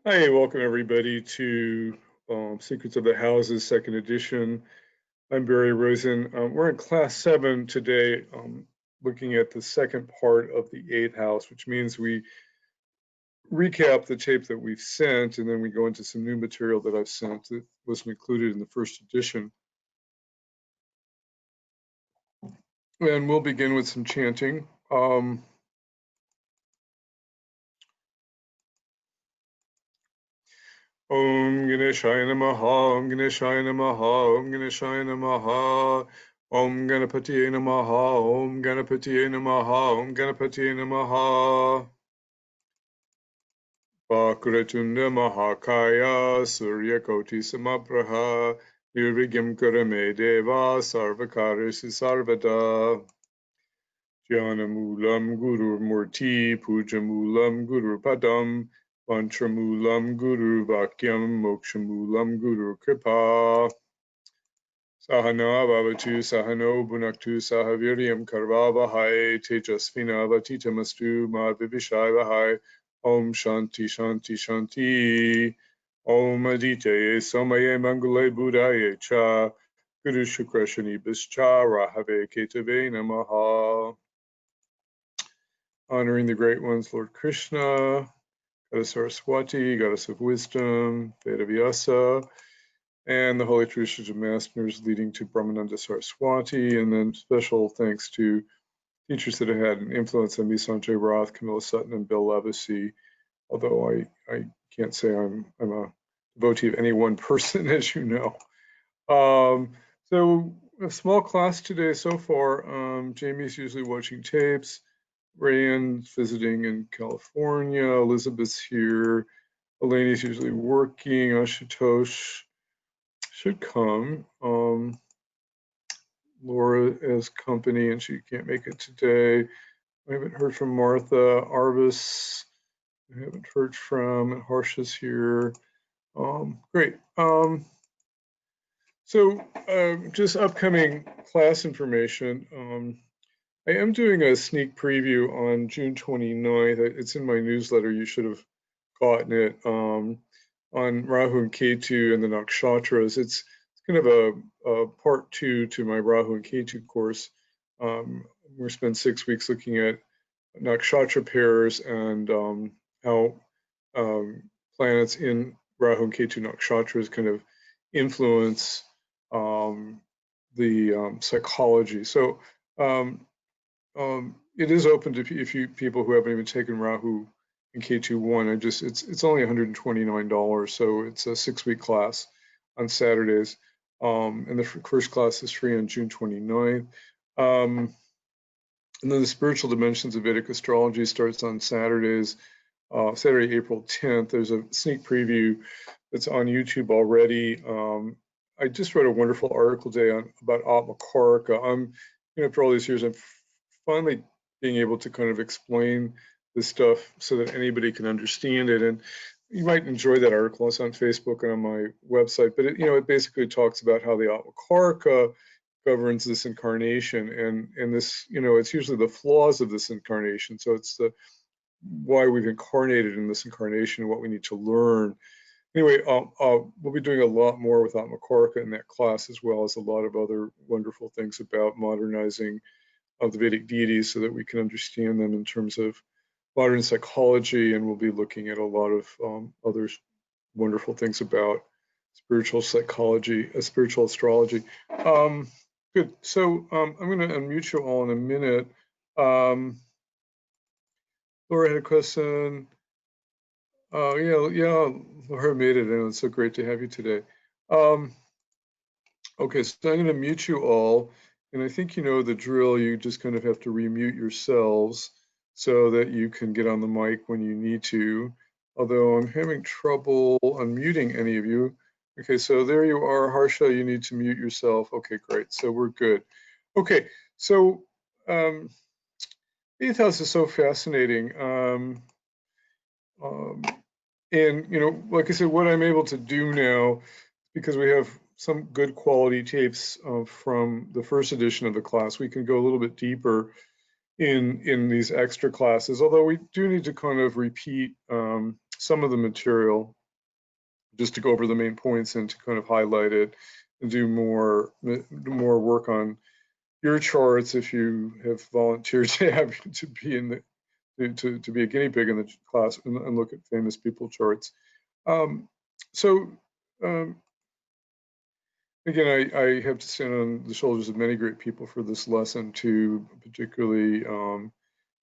Hi, welcome everybody to Secrets of the Houses, second edition. I'm Barry Rosen. We're in class 7 today, looking at the second part of the 8th house, which means we recap the tape that we've sent, and then we go into some new material that I've sent that wasn't included in the first edition. And we'll begin with some chanting. Om Ganeshaya Namaha, Om Ganeshaya Namaha, Om Ganeshaya Namaha, Om Ganapatiye Namaha, Om Ganapatiye Namaha, Om Ganapatiye Namaha. Vakratunda Mahakaya, Surya Koti Samapraha, Nirvigyam Karame Deva, Sarvakarisi Sarvada. Jnanamulam Guru Murti, Pujamulam Guru Padam, Mantramulam Guru Vakyam, Mokshamulam Guru Kripa. Sahana Bhavatu Sahano Bhunaktu Sahaviryam Karvavahai Tejasvina Vatitamastu Madhivishai Om Shanti Shanti Shanti Om Aditaye Somaye Mangale Buddhaye Cha Guru Shukrashani Bischa Rahave Ketave Namaha. Honoring the great ones, Lord Krishna, Goddess Saraswati, Goddess of Wisdom, Vedavyasa, and the Holy Traditions of Masters leading to Brahmananda Saraswati, and then special thanks to teachers that have had an influence on me, Sanjay Roth, Camilla Sutton, and Bill Levacy, although I can't say I'm a devotee of any one person, as you know. So a small class today so far. Jamie's usually watching tapes. Rand's visiting in California. Elizabeth's here. Eleni's usually working. Ashutosh should come. Laura has company and she can't make it today. I haven't heard from Martha. Arvis, I haven't heard from. Harsha's here. Great. So just upcoming class information. I am doing a sneak preview on June 29th. It's in my newsletter. You should have gotten it, on Rahu and Ketu and the Nakshatras. It's kind of a part 2 to my Rahu and Ketu course. We're spend 6 weeks looking at Nakshatra pairs and how planets in Rahu and Ketu Nakshatras kind of influence the psychology. So it is open to people who haven't even taken Rahu and K2-1. It's only $129, so it's a 6-week class on Saturdays, and the first class is free on June 29th. And then the spiritual dimensions of Vedic astrology starts on Saturdays, Saturday, April 10th. There's a sneak preview that's on YouTube already. I just wrote a wonderful article today about Atmakarika. After all these years, I'm finally being able to kind of explain this stuff so that anybody can understand it. And you might enjoy that article. It's on Facebook and on my website. But it basically talks about how the Atmakarika governs this incarnation, and this, it's usually the flaws of this incarnation. So it's why we've incarnated in this incarnation and what we need to learn. Anyway, we'll be doing a lot more with Atmakarika in that class, as well as a lot of other wonderful things about modernizing of the Vedic deities so that we can understand them in terms of modern psychology, and we'll be looking at a lot of other wonderful things about spiritual psychology, spiritual astrology. Good. So I'm going to unmute you all in a minute. Laura had a question. Yeah, Laura made it, and it's so great to have you today. Okay, so I'm going to mute you all, and I think you know the drill. You just kind of have to remute yourselves so that you can get on the mic when you need to, although I'm having trouble unmuting any of you. Okay, so there you are. Harsha, you need to mute yourself. Okay, great. So we're good. Okay, so eighth house is so fascinating. And, like I said, what I'm able to do now, because we have some good quality tapes from the first edition of the class, we can go a little bit deeper in these extra classes, although we do need to kind of repeat some of the material just to go over the main points and to kind of highlight it and do more work on your charts if you have volunteered to be in the to be a guinea pig in the class and look at famous people charts. Again, I have to stand on the shoulders of many great people for this lesson too, particularly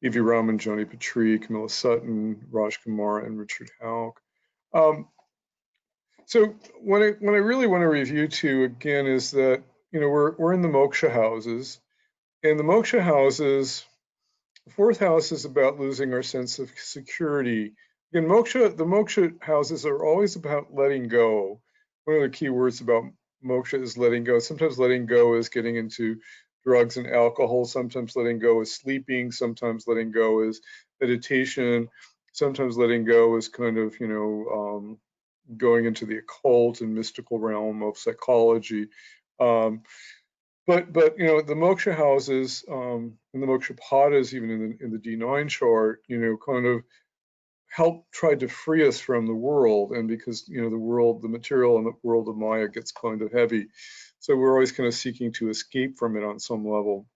Evie Rahman, Johnny Petrie, Camilla Sutton, Raj Kumar, and Richard Hauk. So what I really want to review too, again, is that, you know, we're in the Moksha houses, and the Moksha houses, the fourth house is about losing our sense of security. Again, the Moksha houses are always about letting go. One of the key words about Moksha is letting go. Sometimes letting go is getting into drugs and alcohol. Sometimes letting go is sleeping. Sometimes letting go is meditation. Sometimes letting go is kind of, you know, going into the occult and mystical realm of psychology. But you know, the Moksha houses and the Moksha padas, even in the D9 chart, you know, kind of help try to free us from the world. And because, you know, the material in the world of Maya gets kind of heavy, so we're always kind of seeking to escape from it on some level.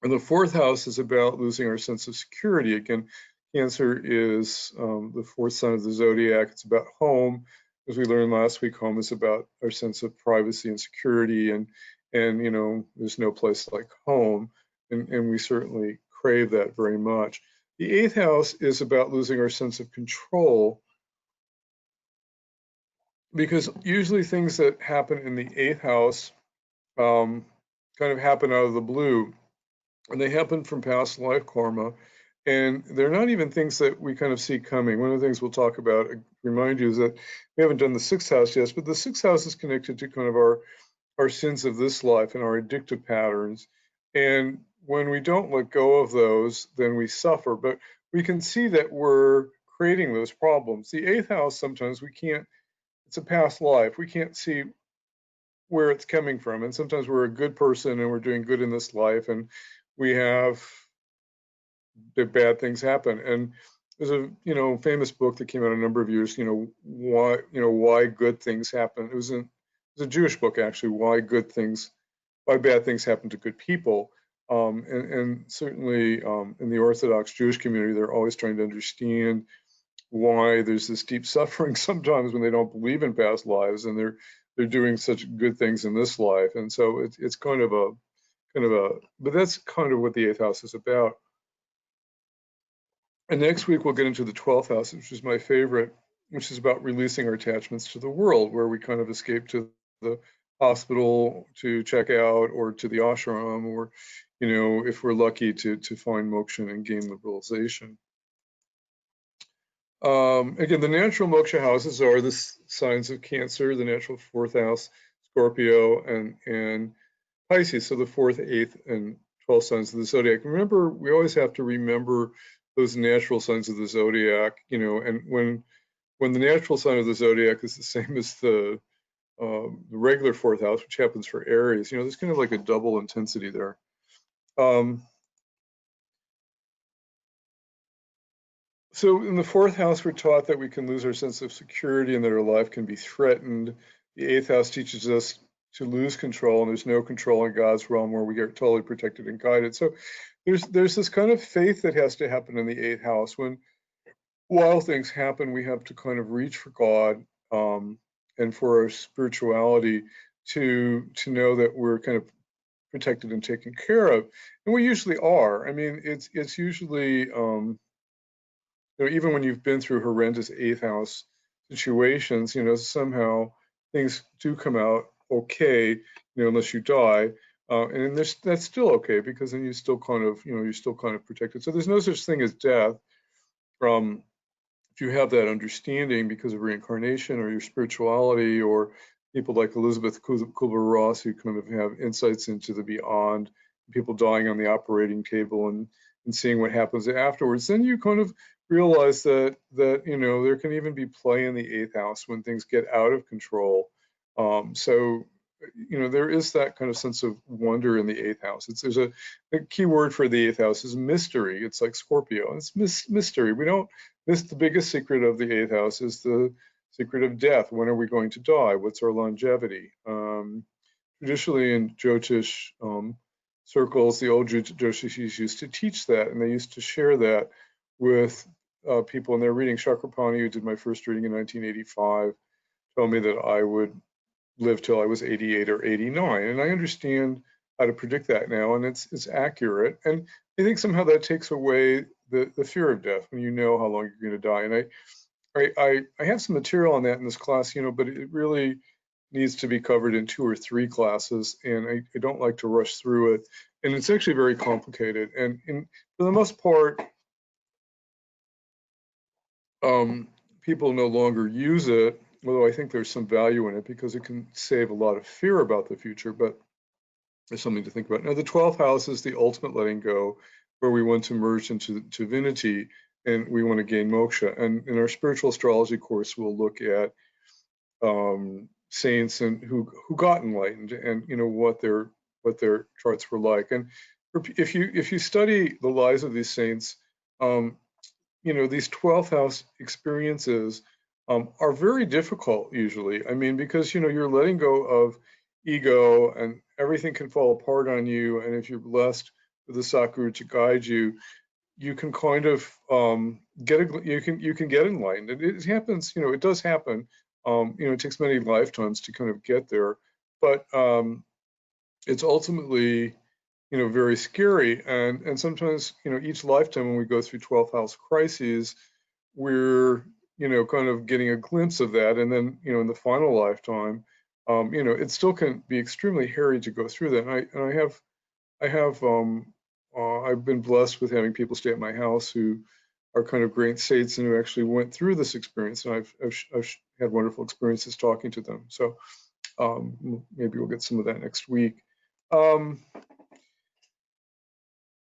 And the fourth house is about losing our sense of security. Again, Cancer is the fourth sign of the zodiac. It's about home. As we learned last week, home is about our sense of privacy and security, and you know, there's no place like home, and we certainly crave that very much. The eighth house is about losing our sense of control, because usually things that happen in the eighth house kind of happen out of the blue, and they happen from past life karma, and they're not even things that we kind of see coming. One of the things we'll talk about, remind you, is that we haven't done the sixth house yet, but the sixth house is connected to kind of our sins of this life and our addictive patterns. And when we don't let go of those, then we suffer. But we can see that we're creating those problems. The eighth house, sometimes we can't, it's a past life. We can't see where it's coming from. And sometimes we're a good person and we're doing good in this life, and we have bad things happen. And there's a, you know, famous book that came out a number of years, you know, why good things happen. It was a Jewish book, actually, why bad things happen to good people. And certainly in the Orthodox Jewish community, they're always trying to understand why there's this deep suffering sometimes when they don't believe in past lives, and they're doing such good things in this life. And so it's kind of a, but that's kind of what the eighth house is about. And next week we'll get into the 12th house, which is my favorite, which is about releasing our attachments to the world, where we kind of escape to the hospital to check out, or to the ashram, or, you know, if we're lucky to find moksha and gain liberalization. Again, the natural moksha houses are the signs of Cancer, the natural fourth house, Scorpio, and Pisces, so the fourth, eighth, and 12th signs of the zodiac. Remember, we always have to remember those natural signs of the zodiac, you know, and when the natural sign of the zodiac is the same as the regular fourth house, which happens for Aries, you know, there's kind of like a double intensity there. So in the fourth house, we're taught that we can lose our sense of security and that our life can be threatened. The eighth house teaches us to lose control, and there's no control in God's realm where we get totally protected and guided. So there's this kind of faith that has to happen in the eighth house. While things happen, we have to kind of reach for God and for our spirituality to know that we're kind of protected and taken care of, and we usually are. I mean, it's usually you know, even when you've been through horrendous eighth house situations, you know, somehow things do come out okay, you know, unless you die. And that's still okay, because then you still kind of, you know, you're still kind of protected. So there's no such thing as death if you have that understanding because of reincarnation or your spirituality, or people like Elizabeth Kubler-Ross, who kind of have insights into the beyond, people dying on the operating table and seeing what happens afterwards. Then you kind of realize that you know, there can even be play in the eighth house when things get out of control. So you know, there is that kind of sense of wonder in the eighth house. There's a key word for the eighth house is mystery. It's like Scorpio. It's mystery. We don't the biggest secret of the eighth house is the secret of death. When are we going to die? What's our longevity? Traditionally in Jyotish circles, the old Jyotishis used to teach that, and they used to share that with people. And they're reading Chakrapani, who did my first reading in 1985, told me that I would live till I was 88 or 89. And I understand how to predict that now, and it's accurate. And I think somehow that takes away the fear of death when you know how long you're going to die. And I have some material on that in this class, but it really needs to be covered in 2 or 3 classes, and I don't like to rush through it. And it's actually very complicated. And for the most part, people no longer use it, although I think there's some value in it because it can save a lot of fear about the future, but there's something to think about. Now, the 12th house is the ultimate letting go, where we want to merge into divinity and we want to gain moksha. And in our spiritual astrology course, we'll look at saints and who got enlightened, and what their charts were like. And if you study the lives of these saints, these 12th house experiences are very difficult usually. I mean, because you're letting go of ego, and everything can fall apart on you. And if you're blessed with a Sakguru to guide you, you can kind of you can get enlightened. And it happens, it does happen. It takes many lifetimes to kind of get there, but it's ultimately very scary. And sometimes each lifetime when we go through 12th house crises, we're kind of getting a glimpse of that. And then in the final lifetime, it still can be extremely hairy to go through that. And I've been blessed with having people stay at my house who are kind of great saints and who actually went through this experience, and I've had wonderful experiences talking to them. So maybe we'll get some of that next week. The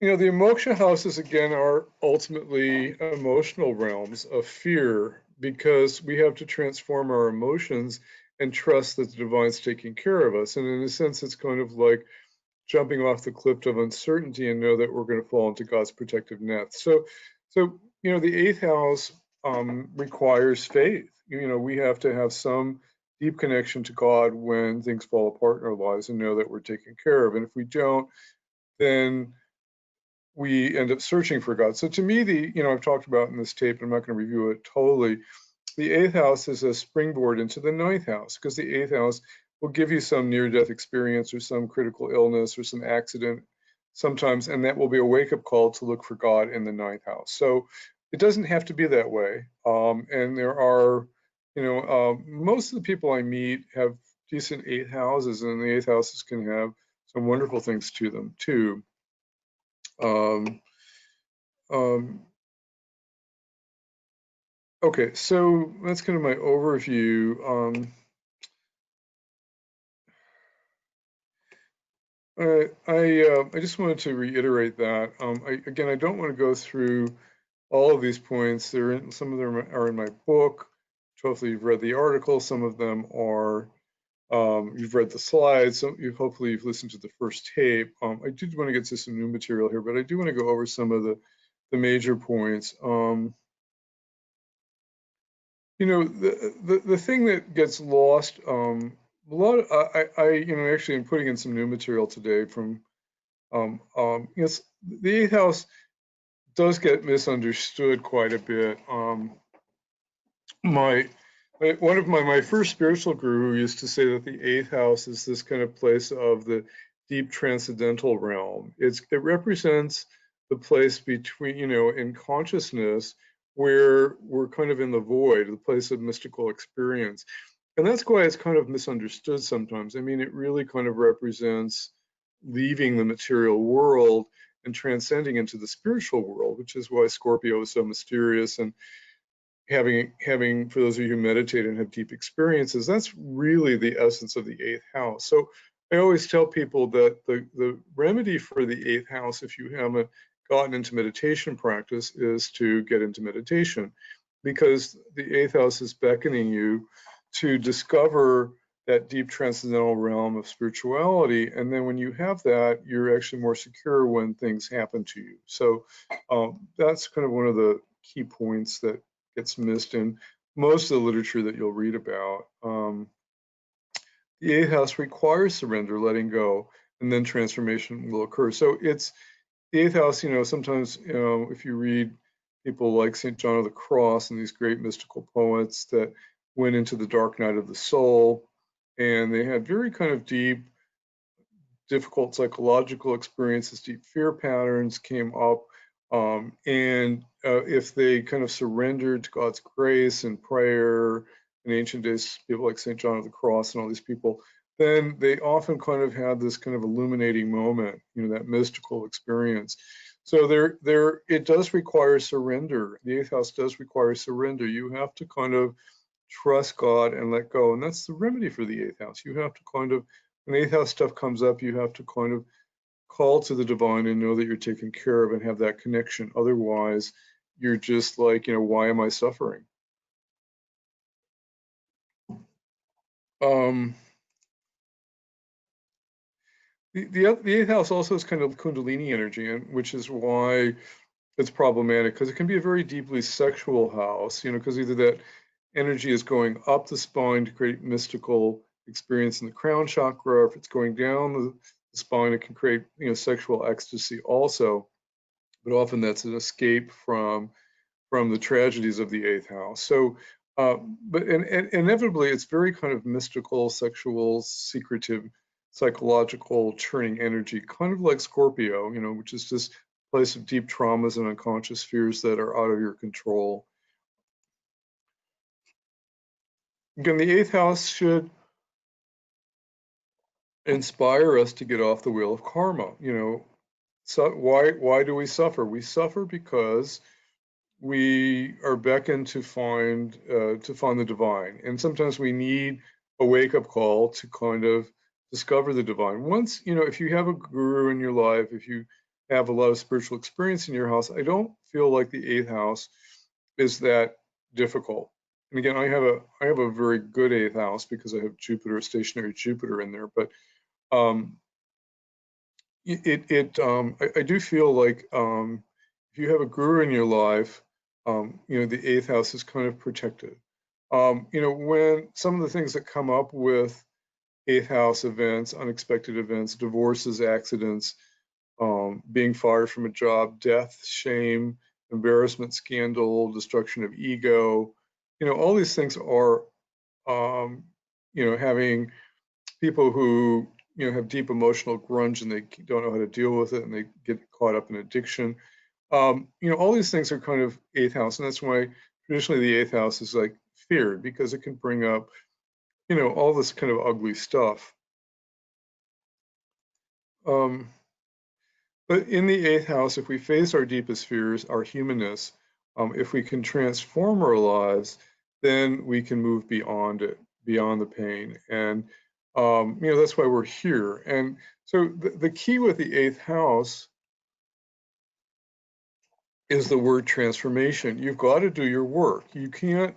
moksha houses, again, are ultimately emotional realms of fear, because we have to transform our emotions and trust that the divine's taking care of us. And in a sense, it's kind of like jumping off the cliff of uncertainty and know that we're going to fall into God's protective net. So the eighth house requires faith. We have to have some deep connection to God when things fall apart in our lives and know that we're taken care of. And if we don't, then we end up searching for God. So to me, I've talked about in this tape, I'm not going to review it totally, the eighth house is a springboard into the ninth house, because the eighth house will give you some near-death experience or some critical illness or some accident sometimes, and that will be a wake-up call to look for God in the ninth house. So it doesn't have to be that way. And there are, most of the people I meet have decent eighth houses, and the eighth houses can have some wonderful things to them too. Okay, so that's kind of my overview. I just wanted to reiterate that. Again, I don't want to go through all of these points. Some of them are in my book. Hopefully you've read the article. Some of them are, you've read the slides. Hopefully you've listened to the first tape. I did want to get to some new material here, but I do want to go over some of the major points. The thing that gets lost, a lot of, actually I'm putting in some new material today from, yes, the eighth house does get misunderstood quite a bit. One of my first spiritual guru used to say that the eighth house is this kind of place of the deep transcendental realm. It represents the place between, in consciousness, where we're kind of in the void, the place of mystical experience. And that's why it's kind of misunderstood sometimes. I mean, it really kind of represents leaving the material world and transcending into the spiritual world, which is why Scorpio is so mysterious. And having for those of you who meditate and have deep experiences, that's really the essence of the eighth house. So I always tell people that the remedy for the eighth house, if you haven't gotten into meditation practice, is to get into meditation, because the eighth house is beckoning you to discover that deep transcendental realm of spirituality. And then when you have that, you're actually more secure when things happen to you. So that's kind of one of the key points that gets missed in most of the literature that you'll read about. The eighth house requires surrender, letting go, and then transformation will occur. So it's the eighth house, sometimes, if you read people like St. John of the Cross and these great mystical poets that went into the dark night of the soul, and they had very kind of deep, difficult psychological experiences, deep fear patterns came up. And if they kind of surrendered to God's grace and prayer, in ancient days, people like St. John of the Cross and all these people, then they often kind of had this kind of illuminating moment, that mystical experience. So it does require surrender. The eighth house does require surrender. You have to kind of trust God and let go. And that's the remedy for the eighth house. You have to kind of, when eighth house stuff comes up, you have to kind of call to the divine and know that you're taken care of and have that connection. Otherwise, you're just like, why am I suffering? The eighth house also is kind of Kundalini energy, and which is why it's problematic, because it can be a very deeply sexual house, because either that energy is going up the spine to create mystical experience in the crown chakra. If it's going down the spine, it can create sexual ecstasy also. But often that's an escape from the tragedies of the eighth house. So, but inevitably, it's very kind of mystical, sexual, secretive, psychological, churning energy, kind of like Scorpio, which is just a place of deep traumas and unconscious fears that are out of your control. Again, the eighth house should inspire us to get off the wheel of karma. So why do we suffer? We suffer because we are beckoned to find the divine, and sometimes we need a wake-up call to kind of discover the divine. Once, if you have a guru in your life, if you have a lot of spiritual experience in your house, I don't feel like the eighth house is that difficult. And again, I have a very good eighth house because I have Jupiter, stationary Jupiter in there. But I do feel like if you have a guru in your life, the eighth house is kind of protected. When some of the things that come up with eighth house events, unexpected events, divorces, accidents, being fired from a job, death, shame, embarrassment, scandal, destruction of ego, all these things are, having people who, have deep emotional grunge and they don't know how to deal with it and they get caught up in addiction. All these things are kind of eighth house, and that's why traditionally the eighth house is like feared, because it can bring up, all this kind of ugly stuff. But in the eighth house, if we face our deepest fears, our humanness, if we can transform our lives, then we can move beyond it, beyond the pain. And, that's why we're here. And so the key with the eighth house is the word transformation. You've got to do your work. You can't,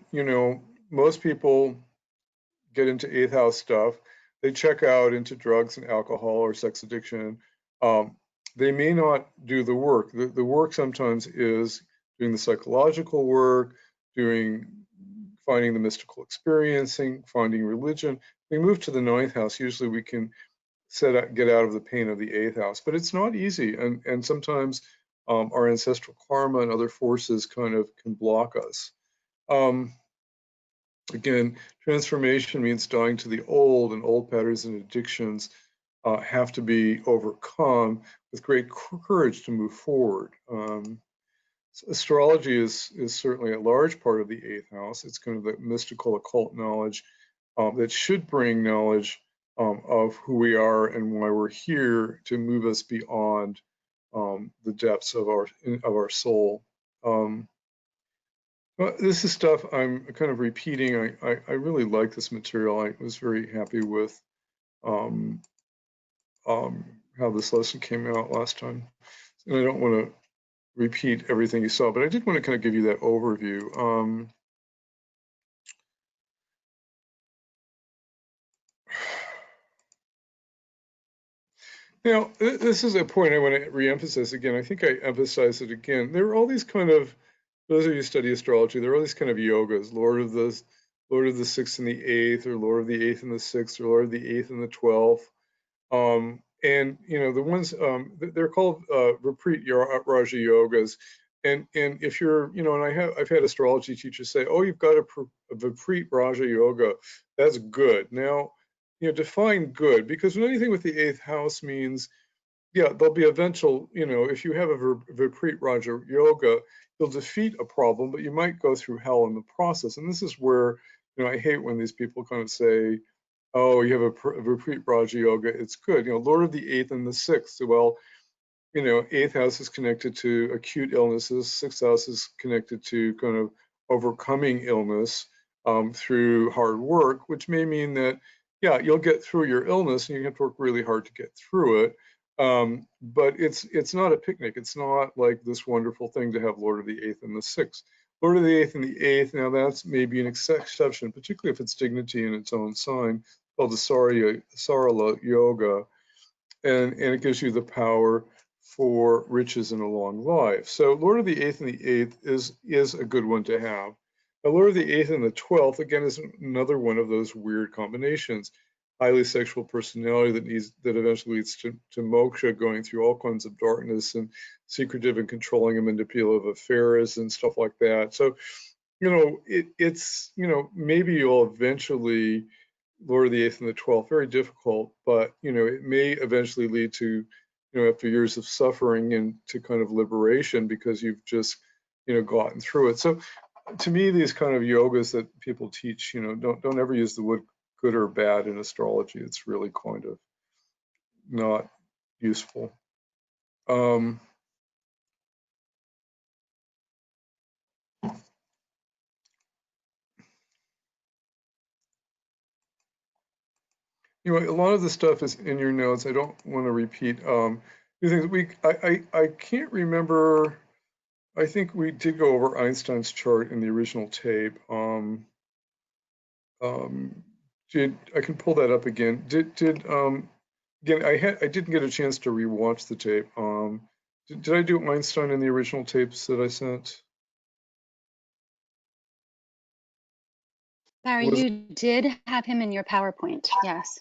most people get into eighth house stuff. They check out into drugs and alcohol or sex addiction. They may not do the work. The work sometimes is doing the psychological work, finding the mystical experiencing, finding religion. We move to the ninth house. Usually we can get out of the pain of the eighth house, but it's not easy. And sometimes our ancestral karma and other forces kind of can block us. Again, transformation means dying to the old, and old patterns and addictions have to be overcome with great courage to move forward. Astrology is certainly a large part of the eighth house. It's kind of the mystical occult knowledge that should bring knowledge of who we are and why we're here, to move us beyond the depths of our soul. Well, this is stuff I'm kind of repeating. I really like this material. I was very happy with how this lesson came out last time. And I don't want to repeat everything you saw, but I did want to kind of give you that overview. Now, this is a point I want to reemphasize again. I think I emphasized it again. There are all these kind of those of you who study astrology, there are all these kind of yogas, Lord of the 6th and the 8th, or Lord of the 8th and the 6th, or Lord of the 8th and the 12th. And the ones they're called Vipreet Raja yogas. And if you're, and I've had astrology teachers say, oh, you've got a Vipreet Raja yoga, that's good. Now, define good, because when anything with the 8th house means, yeah, there'll be eventual, if you have a Vipreet Raja yoga, you'll defeat a problem, but you might go through hell in the process. And this is where, I hate when these people kind of say, oh, you have a Vipreet Raja yoga, it's good. Lord of the 8th and the 6th. Well, 8th house is connected to acute illnesses. 6th house is connected to kind of overcoming illness through hard work, which may mean that, yeah, you'll get through your illness and you have to work really hard to get through it. But it's not a picnic. It's not like this wonderful thing to have Lord of the 8th and the 6th. Lord of the 8th and the 8th, now that's maybe an exception, particularly if it's dignity in its own sign, called the Sarala Yoga, and it gives you the power for riches and a long life. So Lord of the 8th and the 8th is a good one to have. Now, Lord of the 8th and the 12th, again, is another one of those weird combinations. Highly sexual personality that eventually leads to moksha, going through all kinds of darkness and secretive and controlling and manipulative affairs and stuff like that. So, it's maybe you'll eventually Lord of the 8th and the 12th, very difficult, but it may eventually lead to, after years of suffering, and to kind of liberation, because you've just gotten through it. So to me, these kind of yogas that people teach, don't ever use the word good or bad in astrology. It's really kind of not useful. A lot of the stuff is in your notes. I don't want to repeat. I can't remember. I think we did go over Einstein's chart in the original tape. I can pull that up again. Again, I didn't get a chance to rewatch the tape. Did I do Einstein in the original tapes that I sent? Barry, you did have him in your PowerPoint, yes.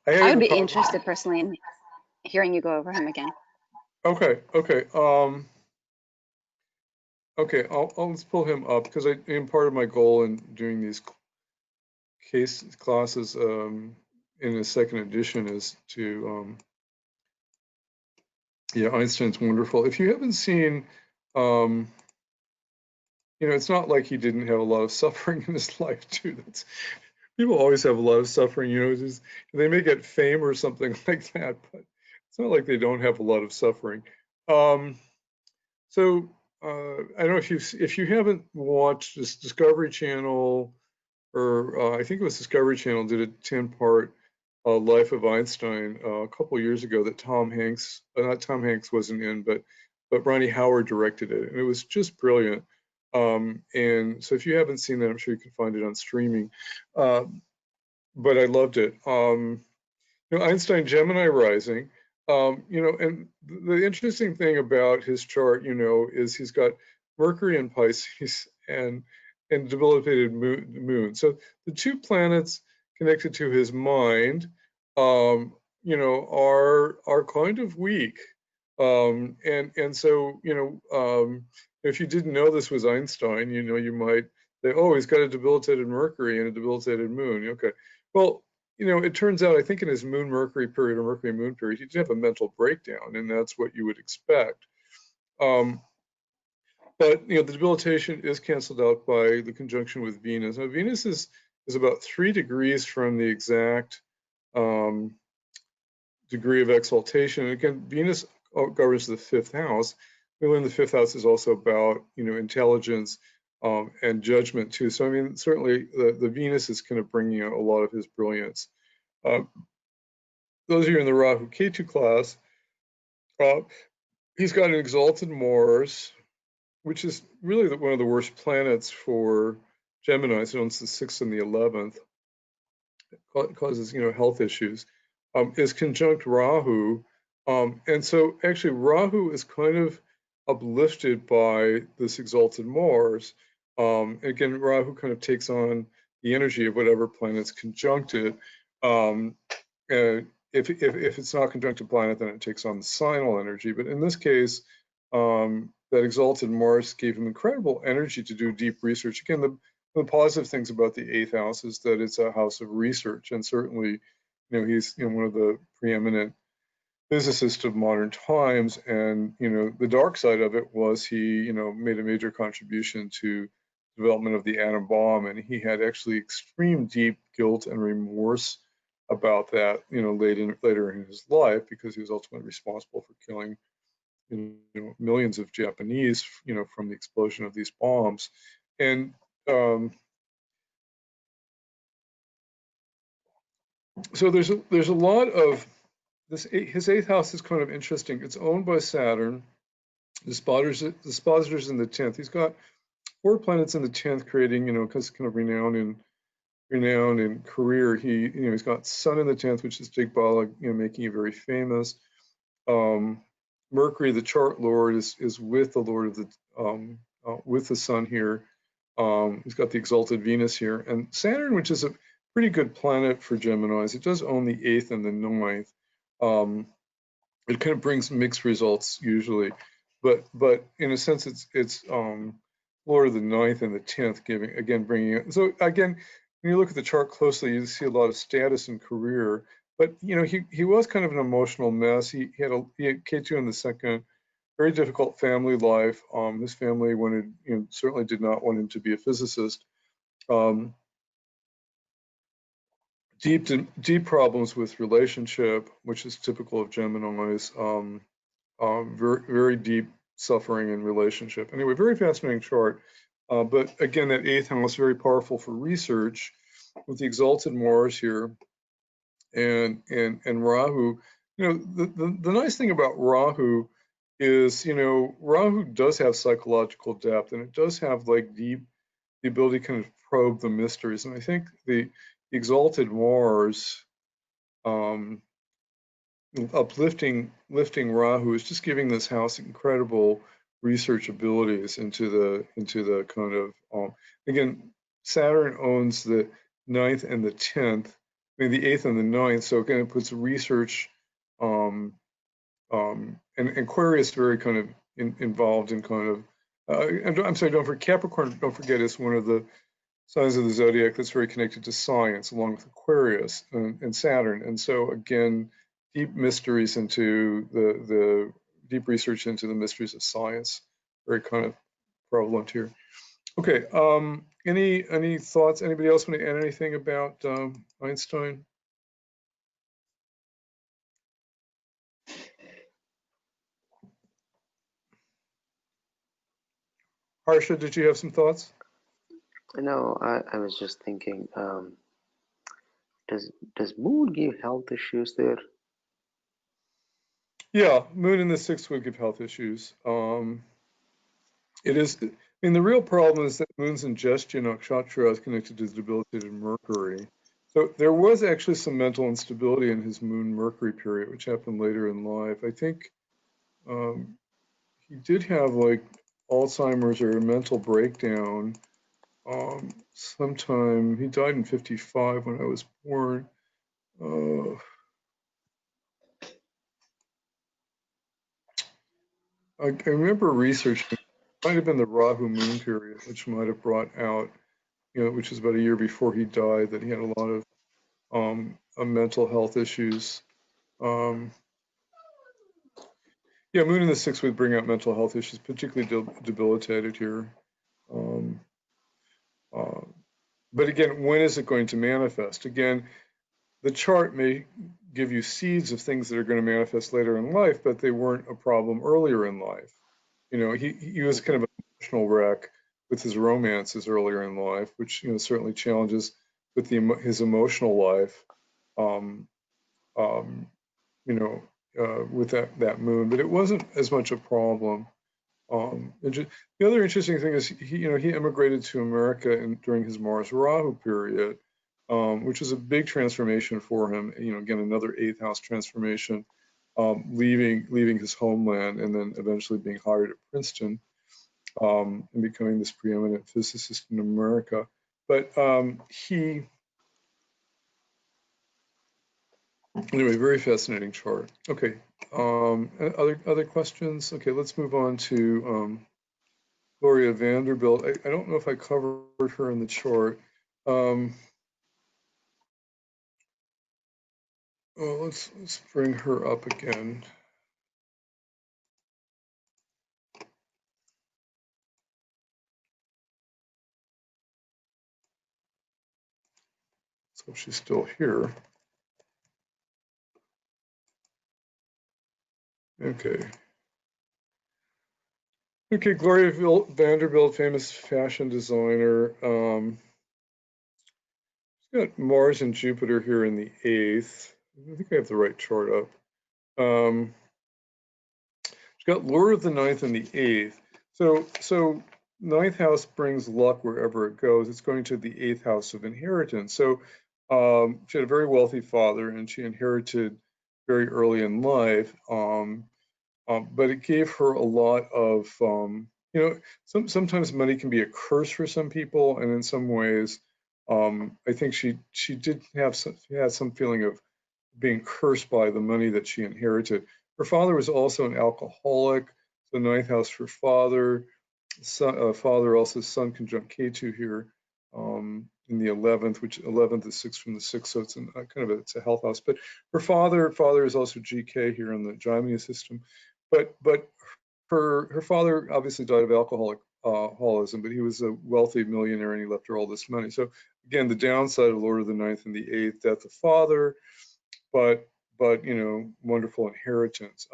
I would be interested personally in hearing you go over him again. Okay. Okay, let's pull him up, because part of my goal in doing these case classes in the second edition is to Einstein's wonderful. If you haven't seen, it's not like he didn't have a lot of suffering in his life too. People always have a lot of suffering, they may get fame or something like that, but it's not like they don't have a lot of suffering. So I don't know if you haven't watched this Discovery Channel, or I think it was Discovery Channel, did a 10-part Life of Einstein a couple years ago that not Tom Hanks wasn't in, but Ronnie Howard directed it, and it was just brilliant. And so if you haven't seen that, I'm sure you can find it on streaming. But I loved it. Einstein Gemini rising. And the interesting thing about his chart, is he's got Mercury in Pisces and debilitated moon. So the two planets connected to his mind, are kind of weak. And so, if you didn't know this was Einstein, you might say, oh, he's got a debilitated Mercury and a debilitated moon. Okay. Well, it turns out, I think in his moon Mercury period, or Mercury moon period, he did have a mental breakdown, and that's what you would expect. But the debilitation is canceled out by the conjunction with Venus. Now, Venus is about 3 degrees from the exact degree of exaltation. And again, Venus governs the 5th house. We learn the 5th house is also about intelligence and judgment too. So I mean, certainly the Venus is kind of bringing out a lot of his brilliance. Those of you in the Rahu Ketu class, he's got an exalted Mars, which is really one of the worst planets for Gemini. So it's the 6th and the 11th. It causes health issues. Is conjunct Rahu, and so actually Rahu is kind of uplifted by this exalted Mars. Again, Rahu kind of takes on the energy of whatever planet's conjunct it. If it's not conjunct a planet, then it takes on the signal energy. But in this case, that exalted Mars gave him incredible energy to do deep research. Again, the positive things about the 8th house is that it's a house of research, and certainly, he's one of the preeminent physicists of modern times. And the dark side of it was he made a major contribution to development of the atom bomb, and he had actually extreme deep guilt and remorse about that later in his life, because he was ultimately responsible for killing millions of Japanese from the explosion of these bombs. And so there's a lot of this. His 8th house is kind of interesting. It's owned by Saturn. The dispositor's in the 10th. He's got 4 planets in the 10th, creating because kind of renown in career. He's got Sun in the 10th, which is Digbala, making him very famous. Mercury, the chart lord, is with the lord of the with the Sun here. He's got the exalted Venus here, and Saturn, which is a pretty good planet for Geminis. It does own the 8th and the 9th. It kind of brings mixed results usually, but in a sense, it's Lord of the 9th and the 10th, bringing it. So again, when you look at the chart closely, you see a lot of status and career. But he was kind of an emotional mess. He had K2 in the 2nd, very difficult family life. His family certainly did not want him to be a physicist. Deep problems with relationship, which is typical of Geminis. Very, very deep suffering in relationship. Anyway, very fascinating chart. But again, that 8th house, very powerful for research, with the exalted Mars here, and Rahu. The nice thing about Rahu is, Rahu does have psychological depth, and it does have the ability to kind of probe the mysteries. And I think the exalted Mars, lifting Rahu, is just giving this house incredible research abilities into the kind of again, Saturn owns the 9th and the 10th, the 8th and the 9th. So again, it puts research, and Aquarius very kind of involved in kind of I'm sorry, don't forget Capricorn. Don't forget, it's one of the signs of the zodiac that's very connected to science, along with Aquarius and Saturn. And so again, deep mysteries into the deep research into the mysteries of science, very kind of prevalent here. Okay, any thoughts? Anybody else want to add anything about Einstein? Harsha, did you have some thoughts? No, I was just thinking, does Moon give health issues there? Yeah, Moon in the 6th would give health issues. It is. The real problem is that Moon's ingestion nakshatra is connected to debilitated Mercury. So there was actually some mental instability in his Moon Mercury period, which happened later in life. I think he did have Alzheimer's or a mental breakdown. Sometime he died in 55 when I was born. I remember researching. It might have been the Rahu Moon period, which might have brought out, which was about a year before he died, that he had a lot of mental health issues. Yeah, Moon in the 6th would bring out mental health issues, particularly debilitated here. But again, when is it going to manifest? Again, the chart may give you seeds of things that are going to manifest later in life, but they weren't a problem earlier in life. He was kind of an emotional wreck with his romances earlier in life, which certainly challenges with his emotional life. With that Moon, but it wasn't as much a problem. The other interesting thing is he immigrated to America during his Mars Rahu period, which was a big transformation for him. Again, another 8th house transformation. leaving his homeland and then eventually being hired at Princeton and becoming this preeminent physicist in America. But anyway, very fascinating chart. Okay, other questions? Okay, let's move on to Gloria Vanderbilt. I don't know if I covered her in the chart. Well, let's bring her up again. So she's still here. Okay. Okay, Gloria Vanderbilt, famous fashion designer. She's got Mars and Jupiter here in the 8th. I think I have the right chart up. She's got Lord of the 9th in the 8th. So 9th house brings luck wherever it goes. It's going to the 8th house of inheritance. So she had a very wealthy father, and she inherited very early in life. But it gave her a lot of, sometimes money can be a curse for some people, and in some ways, I think she had some feeling of being cursed by the money that she inherited. Her father was also an alcoholic, so 9th house for father. Father also Sun conjunct Ketu here in the 11th, which 11th is 6 from the 6th, so it's it's a health house. But her father is also GK here in the Gemini system. But her father obviously died of alcoholism, but he was a wealthy millionaire and he left her all this money. So again, the downside of Lord of the 9th and the 8th, death of father, but wonderful inheritance.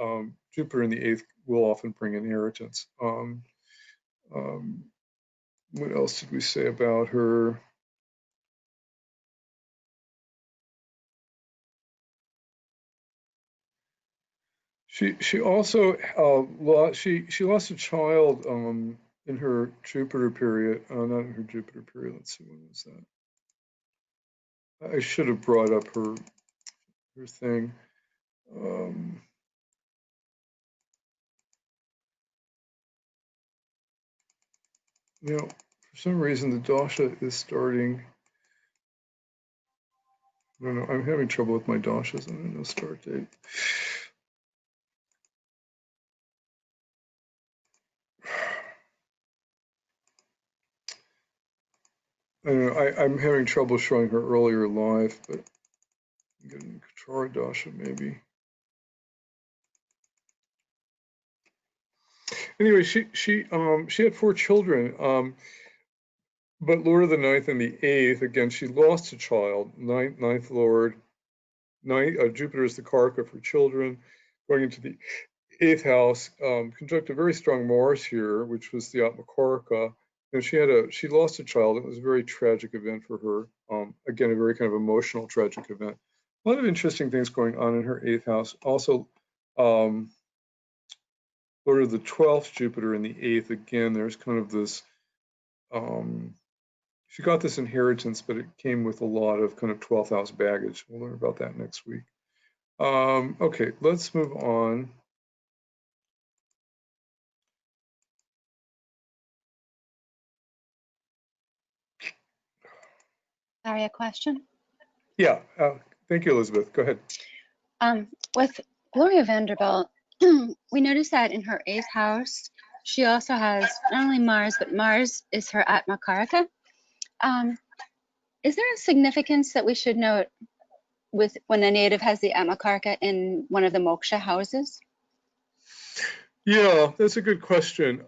Jupiter in the 8th will often bring inheritance. What else did we say about her? She also she lost a child in her Jupiter period. Not in her Jupiter period. Let's see, when was that? I should have brought up her thing. For some reason the dasha is starting. I don't know. I'm having trouble with my dashas. I don't know start date. I don't know. I'm having trouble showing her earlier live, but I'm getting Kachara dasha maybe. Anyway, she had 4 children. But Lord of the 9th and the 8th, again, she lost a child. Ninth Lord, Jupiter is the Karaka for children, going into the 8th house, conjunct a very strong Mars here, which was the Atmakaraka. And she lost a child. It was a very tragic event for her. Again, a very kind of emotional, tragic event. A lot of interesting things going on in her 8th house. Also, Lord of the 12th, Jupiter in the 8th. Again, there's kind of this. She got this inheritance, but it came with a lot of kind of 12th house baggage. We'll learn about that next week. Okay, let's move on. Sorry, a question? Yeah, thank you, Elizabeth. Go ahead. With Gloria Vanderbilt, we noticed that in her 8th house, she also has not only Mars, but Mars is her Atmakaraka. Is there a significance that we should note with when a native has the Atmakaraka in one of the Moksha houses? Yeah, that's a good question.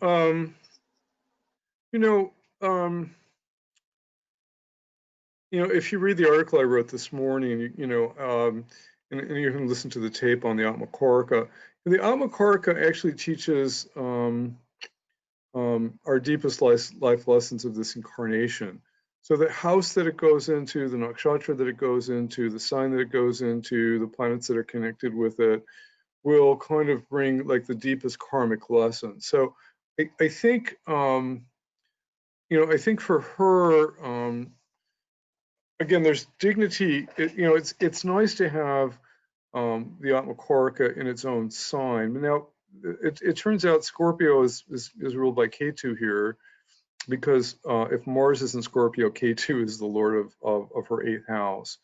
If you read the article I wrote this morning, and you can listen to the tape on the Atmakaraka. The Atmakaraka actually teaches our deepest life lessons of this incarnation. So the house that it goes into, the nakshatra that it goes into, the sign that it goes into, the planets that are connected with it, will kind of bring like the deepest karmic lessons. So I think, I think for her, again, there's dignity. It's nice to have the Atmakarika in its own sign. Now, it turns out Scorpio is ruled by Ketu here, because if Mars is in Scorpio, Ketu is the lord of her 8th house.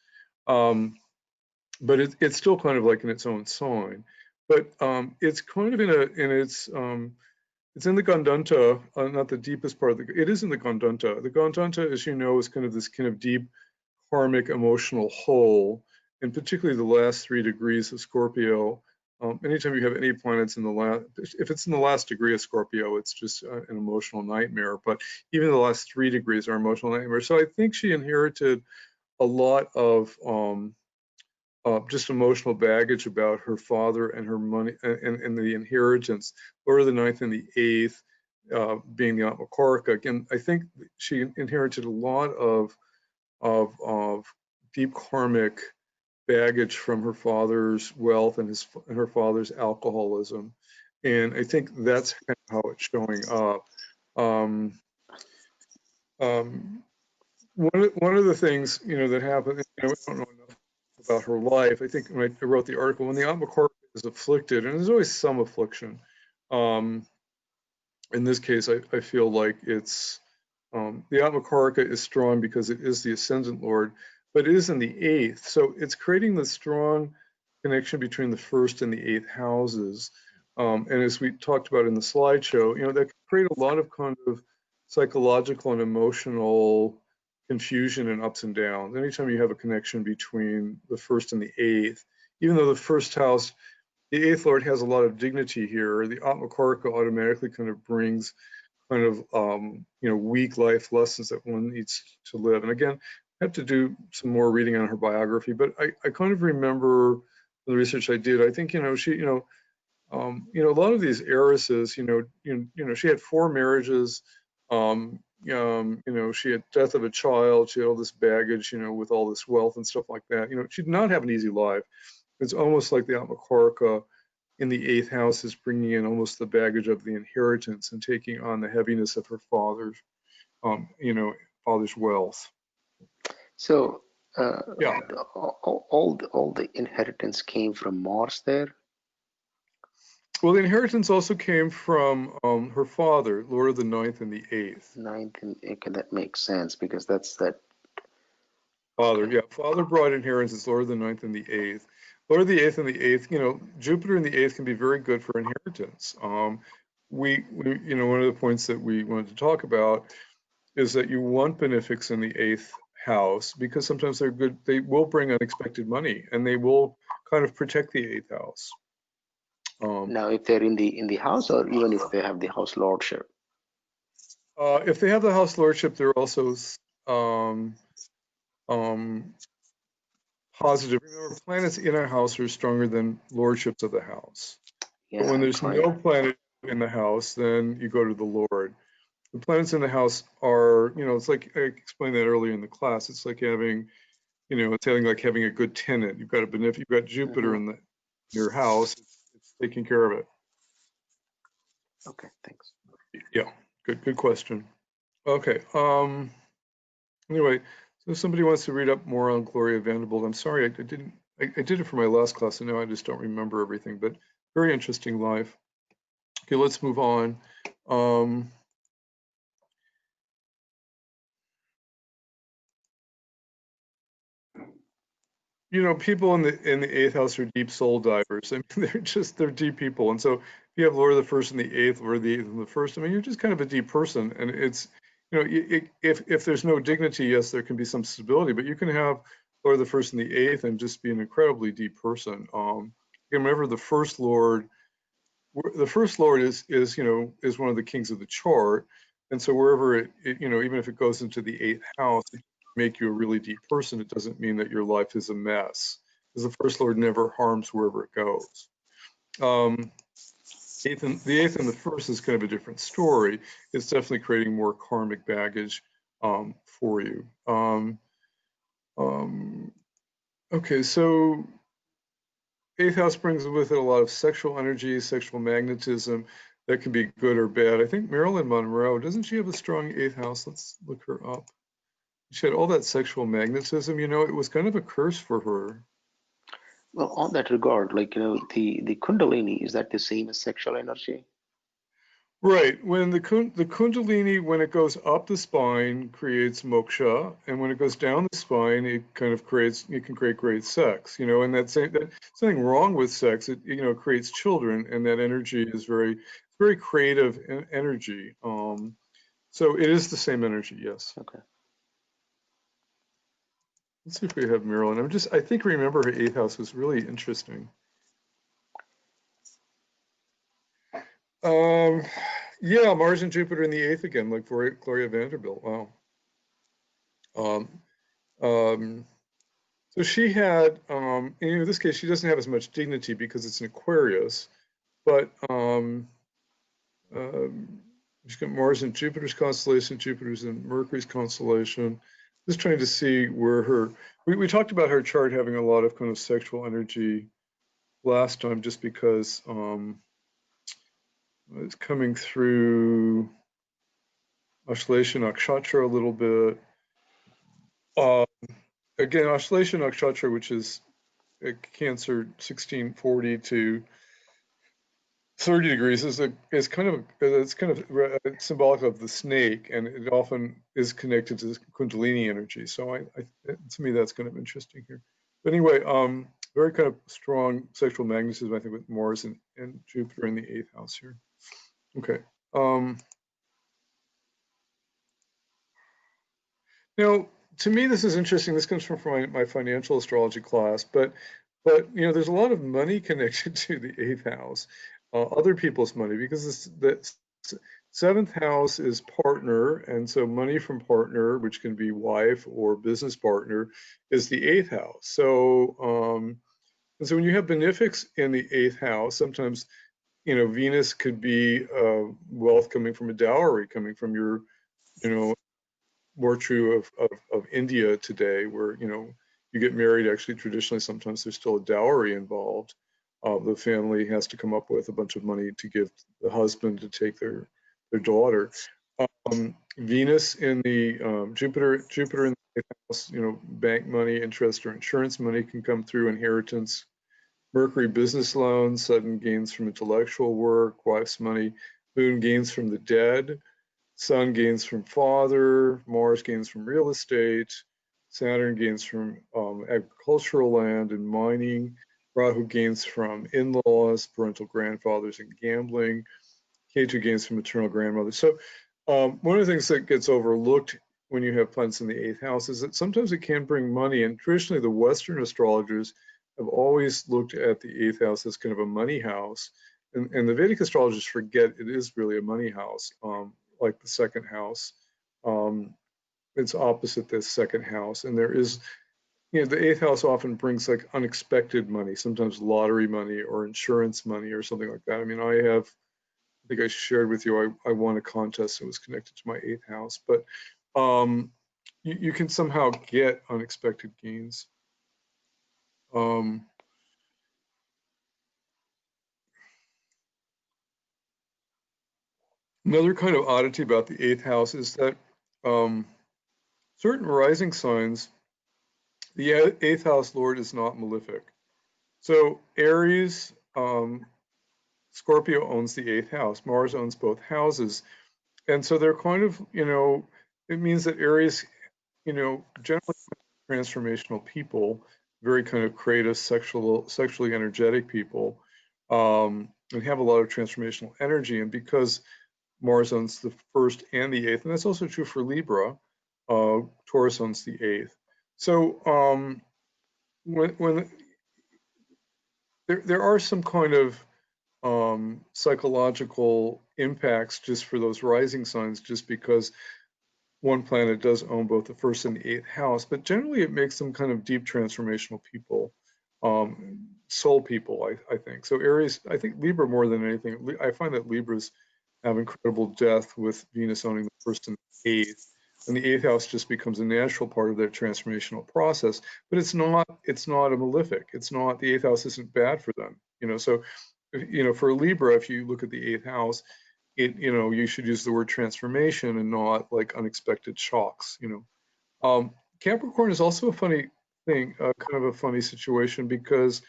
But it's still kind of like in its own sign. But it's kind of it's in the Gandanta, not the deepest part of it is in the Gandanta. The Gandanta, as you know, is kind of this kind of deep karmic emotional hole, and particularly the last 3 degrees of Scorpio. Anytime you have any planets in the last, if it's in the last degree of Scorpio, it's just an emotional nightmare. But even the last 3 degrees are emotional nightmares. So I think she inherited a lot of just emotional baggage about her father and her money and the inheritance, or the 9th and the 8th being the Atmakarika. Again, I think she inherited a lot of deep karmic baggage from her father's wealth and her father's alcoholism, and I think that's kind of how it's showing up. One of the things that happened, I don't know enough about her life. I think when I wrote the article, when the Atmakarika is afflicted, and there's always some affliction. In this case, I feel like it's the Atmakarika is strong because it is the ascendant lord, but it is in the 8th, so it's creating the strong connection between the 1st and the 8th houses. And as we talked about in the slideshow, that can create a lot of kind of psychological and emotional confusion and ups and downs. Anytime you have a connection between the 1st and the 8th, even though the 1st house, the 8th lord has a lot of dignity here, the Atmakarika automatically kind of brings kind of weak life lessons that one needs to live. And again, I have to do some more reading on her biography, but I kind of remember the research I did. I think she a lot of these heiresses, she had 4 marriages. She had death of a child. She had all this baggage, with all this wealth and stuff like that. She did not have an easy life. It's almost like the Atmakarika in the 8th house is bringing in almost the baggage of the inheritance and taking on the heaviness of her father's wealth. So, Yeah. all the inheritance came from Mars there? Well, the inheritance also came from her father, Lord of the 9th and the 8th. 9th and okay, that makes sense because that's that. Father, Okay. yeah, father brought inheritance, Lord of the 9th and the 8th. Lord of the 8th and the 8th, Jupiter in the 8th can be very good for inheritance. We one of the points that we wanted to talk about is that you want benefics in the 8th house because sometimes they're good. They will bring unexpected money, and they will kind of protect the 8th house. Now, if they're in the house, or even if they have the house lordship. If they have the house lordship, they're also positive. Remember, planets in a house are stronger than lordships of the house. Yeah, But when I'm there's trying. no planet in the house, then you go to the Lord. The planets in the house are, it's like I explained that earlier in the class. It's like having, it's like having a good tenant. You've got Jupiter in your house. It's taking care of it. Okay, thanks. Yeah, good question. Okay. Anyway, so if somebody wants to read up more on Gloria Vanderbilt, I'm sorry I didn't. I did it for my last class, and now I just don't remember everything. But very interesting life. Okay, let's move on. People in the 8th house are deep soul divers. I mean, they're deep people. And so if you have Lord of the 1st and the 8th, Lord of the 8th and the 1st, I mean, you're just kind of a deep person. And it's, if there's no dignity, yes, there can be some stability, but you can have Lord of the 1st and the 8th and just be an incredibly deep person. Remember the first Lord is one of the kings of the chart. And so wherever it even if it goes into the 8th house, it make you a really deep person. It doesn't mean that your life is a mess, because the first Lord never harms wherever it goes. The 8th and the 1st is kind of a different story. It's definitely creating more karmic baggage for you. Okay, so 8th house brings with it a lot of sexual energy, sexual magnetism that can be good or bad. I think Marilyn Monroe, doesn't she have a strong 8th house? Let's look her up. She had all that sexual magnetism. It was kind of a curse for her. Well, on that regard, like, the Kundalini, is that the same as sexual energy? Right. When the Kundalini, when it goes up the spine, creates moksha, and when it goes down the spine, it kind of creates, it can create great sex, and that's something wrong with sex. It, creates children, and that energy is very creative energy. So it is the same energy, yes. Okay. Let's see if we have Marilyn. I think remember her 8th house was really interesting. Yeah, Mars and Jupiter in the 8th again, like Gloria Vanderbilt. Wow. So she had, in this case, she doesn't have as much dignity because it's an Aquarius, but she's got Mars in Jupiter's constellation, Jupiter's in Mercury's constellation. Just trying to see where we talked about her chart having a lot of kind of sexual energy last time, just because it's coming through Ashlesha Nakshatra a little bit. Again, Ashlesha Nakshatra, which is Cancer 1640 to 30 degrees, is kind of symbolic of the snake, and it often is connected to this Kundalini energy. So to me, that's kind of interesting here. But anyway, very kind of strong sexual magnetism, I think, with Mars and Jupiter in the 8th house here. Okay. Now, to me, this is interesting. This comes from my financial astrology class, but there's a lot of money connected to the 8th house, other people's money, because the 7th house is partner, and so money from partner, which can be wife or business partner, is the 8th house. So, and so when you have benefics in the 8th house, sometimes Venus could be wealth coming from a dowry, coming from your, more true of India today, where you get married. Actually, traditionally, sometimes there's still a dowry involved. The family has to come up with a bunch of money to give the husband to take their daughter. Venus in the Jupiter in the 8th house, bank money, interest, or insurance money can come through. Inheritance. Mercury, business loans, sudden gains from intellectual work, wife's money. Moon, gains from the dead. Sun, gains from father. Mars, gains from real estate. Saturn, gains from agricultural land and mining. Rahu, gains from in-laws, parental grandfathers, and gambling. Ketu, gains from maternal grandmothers. So one of the things that gets overlooked when you have planets in the 8th house is that sometimes it can bring money, and traditionally the Western astrologers have always looked at the 8th house as kind of a money house, and the Vedic astrologers forget it is really a money house. Like the 2nd house, it's opposite this 2nd house, and there is, the 8th house often brings like unexpected money, sometimes lottery money or insurance money or something like that. I mean, I think I shared with you, I won a contest that was connected to my 8th house, but you can somehow get unexpected gains. Another kind of oddity about the 8th house is that certain rising signs, the 8th house lord is not malefic. So Aries, Scorpio owns the 8th house. Mars owns both houses. And so they're kind of, it means that Aries, generally transformational people, very kind of creative, sexually energetic people, and have a lot of transformational energy. And because Mars owns the 1st and the 8th, and that's also true for Libra, Taurus owns the 8th. So when there are some kind of psychological impacts just for those rising signs, just because one planet does own both the 1st and the 8th house, but generally it makes them kind of deep transformational people, soul people, I think. So Aries, I think Libra more than anything, I find that Libras have incredible depth with Venus owning the 1st and the 8th. And the 8th house just becomes a natural part of their transformational process, but it's not a malefic. It's not, the 8th house isn't bad for them, so, for Libra, if you look at the 8th house, you should use the word transformation and not like unexpected shocks, Capricorn is also a funny thing, kind of a funny situation, because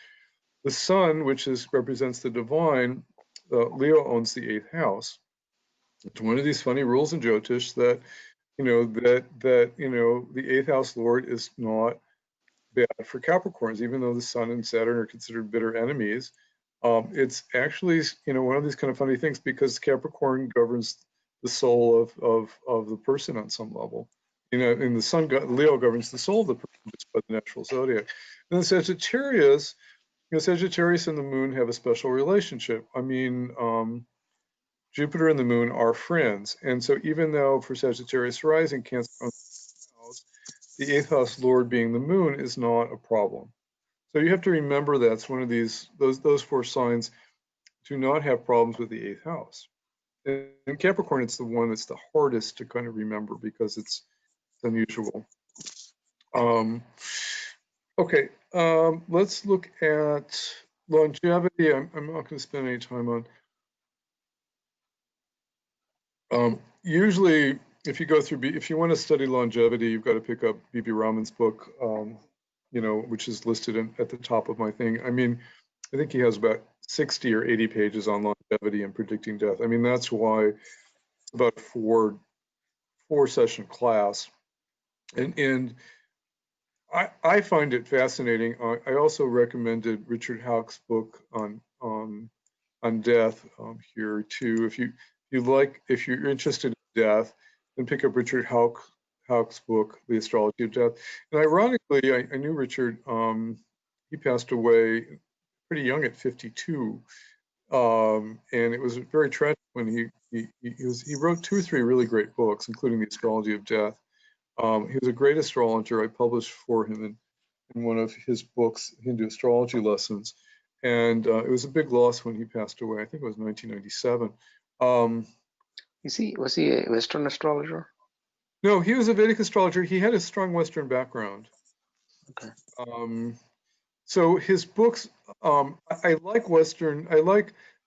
The sun, which represents the divine, Leo owns the 8th house. It's one of these funny rules in Jyotish that the 8th house lord is not bad for Capricorns, even though the sun and Saturn are considered bitter enemies. It's actually one of these kind of funny things because Capricorn governs the soul of the person on some level. And the sun, Leo governs the soul of the person just by the natural zodiac. And the Sagittarius, Sagittarius and the moon have a special relationship. I mean, Jupiter and the moon are friends. And so even though for Sagittarius rising, Cancer house, the 8th house lord being the moon is not a problem. So you have to remember that's one of those 4 signs do not have problems with the 8th house. In Capricorn, it's the one that's the hardest to kind of remember because it's unusual. Okay, let's look at longevity. I'm not going to spend any time on. Usually, if you go through, if you want to study longevity, you've got to pick up B.B. Raman's book, which is listed at the top of my thing. I mean, I think he has about 60 or 80 pages on longevity and predicting death. I mean, that's why it's about a four session class. And I find it fascinating. I also recommended Richard Hauck's book on death here too. If you're interested in death, then pick up Richard Hauck's book, The Astrology of Death. And ironically, I knew Richard. He passed away pretty young at 52, and it was very tragic when he wrote 2 or 3 really great books, including The Astrology of Death. He was a great astrologer. I published for him in one of his books, Hindu Astrology Lessons, and it was a big loss when he passed away. I think it was 1997. Was he a Western astrologer? No, he was a Vedic astrologer. He had a strong Western background. Okay. So his books, I like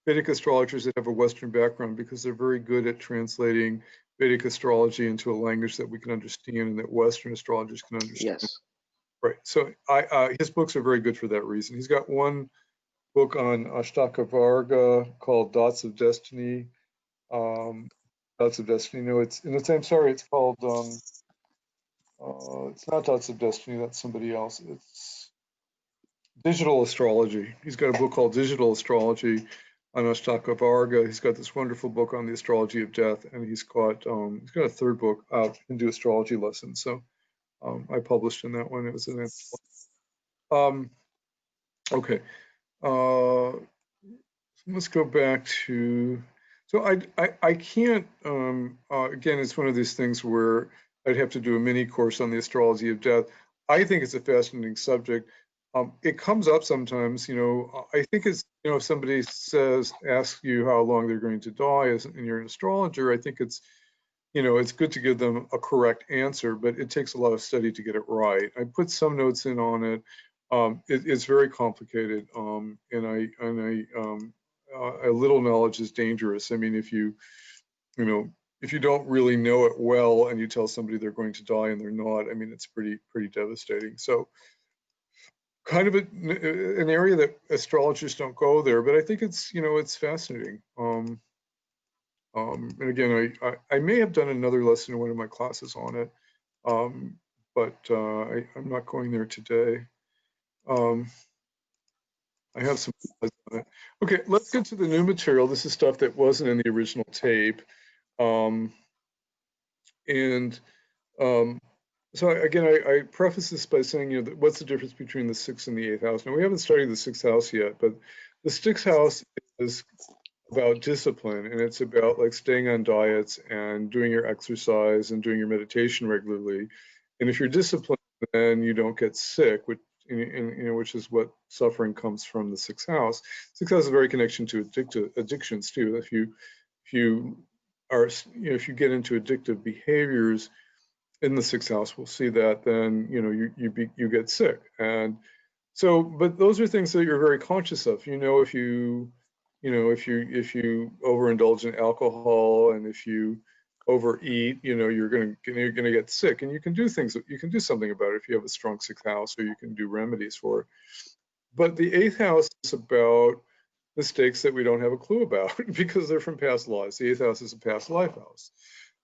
Vedic astrologers that have a Western background because they're very good at translating Vedic astrology into a language that we can understand and that Western astrologers can understand. Yes. Right. So his books are very good for that reason. He's got one book on Ashtaka Varga called Dots of Destiny. Dots of Destiny. No, it's called. It's not Dots of Destiny. That's somebody else. It's Digital Astrology. He's got a book called Digital Astrology on Ashtaka Varga. He's got this wonderful book on the Astrology of Death, and he's got a 3rd book out, Hindu Astrology Lessons. So I published in that one. It was an okay. Let's go back to. So I can't. Again, it's one of these things where I'd have to do a mini course on the Astrology of Death. I think it's a fascinating subject. It comes up sometimes, I think it's, if somebody asks you how long they're going to die and you're an astrologer, I think it's, it's good to give them a correct answer, but it takes a lot of study to get it right. I put some notes in on it. It's very complicated, and a little knowledge is dangerous. I mean, if you don't really know it well and you tell somebody they're going to die and they're not, I mean, it's pretty devastating. So kind of an area that astrologers don't go there, but I think it's it's fascinating. And again, I may have done another lesson in one of my classes on it, but I'm not going there today. I have some slides on it. Okay, let's get to the new material. This is stuff that wasn't in the original tape, so again, I preface this by saying, what's the difference between the 6th and the 8th house? Now, we haven't studied the 6th house yet, but the 6th house is about discipline, and it's about like staying on diets and doing your exercise and doing your meditation regularly. And if you're disciplined, then you don't get sick, which is what suffering comes from the 6th house. 6th house is a very connection to addictions too. If you get into addictive behaviors in the 6th house, we'll see that then you get sick. And so, but those are things that you're very conscious of. If you overindulge in alcohol and if you overeat, you're gonna get sick, and you can do something about it if you have a strong 6th house, or you can do remedies for it. But the 8th house is about mistakes that we don't have a clue about because they're from past lives. The 8th house is a past life house.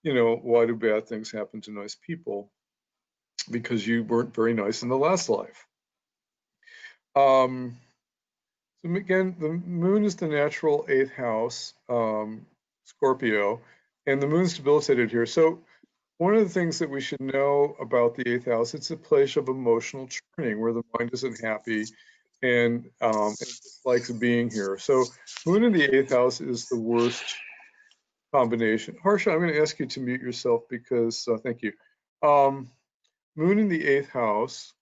You know, why do bad things happen to nice people? Because you weren't very nice in the last life. So again, the moon is the natural 8th house, Scorpio, and the moon's debilitated here. So one of the things that we should know about the 8th house, it's a place of emotional churning where the mind isn't happy and it likes being here. So moon in the 8th house is the worst combination. Harsha, I'm going to ask you to mute yourself because, thank you. Moon in the 8th house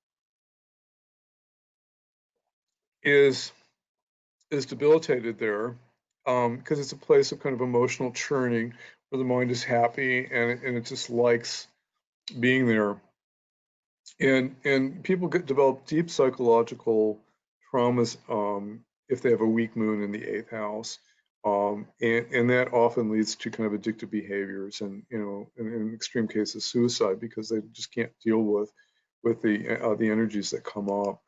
is debilitated there because it's a place of kind of emotional churning where the mind is happy and it just likes being there. And people develop deep psychological traumas if they have a weak moon in the 8th house. And that often leads to kind of addictive behaviors and, you know, in extreme cases, suicide because they just can't deal with the energies that come up.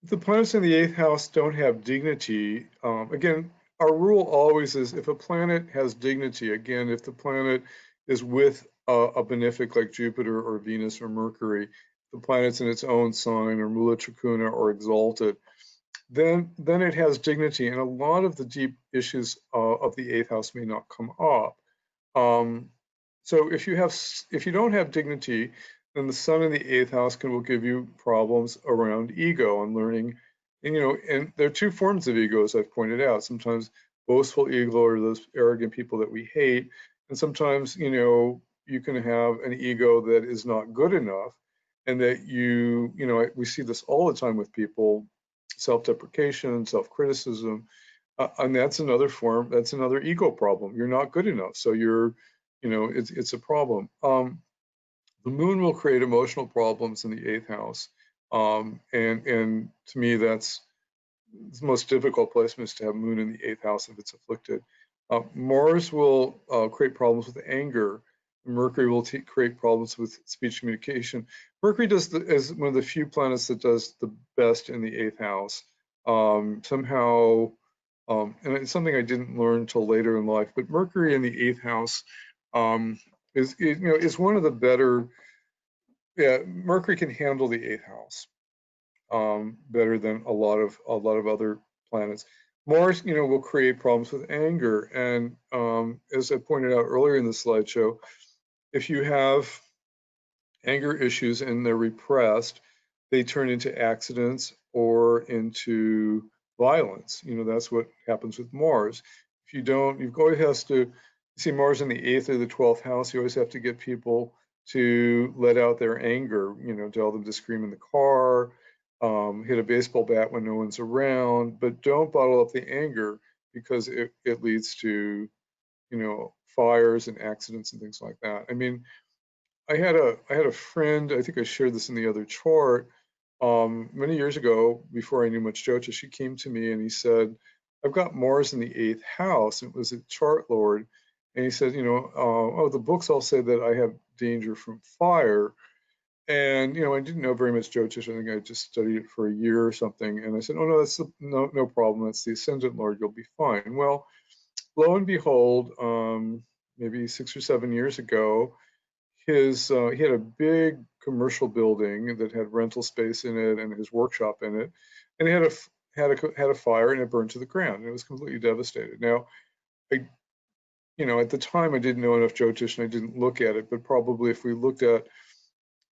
The planets in the 8th house don't have dignity. Again, our rule always is if a planet has dignity, again, if the planet is with a benefic like Jupiter or Venus or Mercury, the planet's in its own sign or Mula Trikuna or exalted, then it has dignity. And a lot of the deep issues of the 8th house may not come up. So if you don't have dignity, then the sun in the 8th house will give you problems around ego and learning. And, you know, and there are two forms of ego, as I've pointed out. Sometimes boastful ego are those arrogant people that we hate. And sometimes, you know, you can have an ego that is not good enough and that you know, we see this all the time with people, self-deprecation, self-criticism. And that's another form, that's another ego problem. You're not good enough. So you're, you know, it's a problem. The moon will create emotional problems in the 8th house. And to me, that's the most difficult placement is to have moon in the 8th house if it's afflicted. Mars will create problems with anger. Mercury will create problems with speech communication. Mercury is one of the few planets that does the best in the 8th house. Somehow, and it's something I didn't learn until later in life, but Mercury in the 8th house is one of the better. Yeah, Mercury can handle the 8th house better than a lot of other planets. Mars, you know, will create problems with anger, and as I pointed out earlier in the slideshow, if you have anger issues and they're repressed, they turn into accidents or into violence. You know, that's what happens with Mars. If you don't, you've always has to see Mars in the 8th or the 12th house. You always have to get people to let out their anger. You know, tell them to scream in the car, hit a baseball bat when no one's around, but don't bottle up the anger because it leads to, you know, fires and accidents and things like that. I mean, I had a friend, I think I shared this in the other chart, many years ago, before I knew much Jyotish, he came to me and he said, I've got Mars in the 8th house. And it was a chart lord. And he said, you know, oh, the books all say that I have danger from fire. And, you know, I didn't know very much Jyotish. I think I just studied it for a year or something. And I said, oh, no, that's no problem. That's the ascendant lord. You'll be fine. Well, lo and behold, maybe 6 or 7 years ago, he had a big commercial building that had rental space in it and his workshop in it, and it had a fire and it burned to the ground and it was completely devastated. Now, you know, at the time I didn't know enough Jyotish and I didn't look at it, but probably if we looked at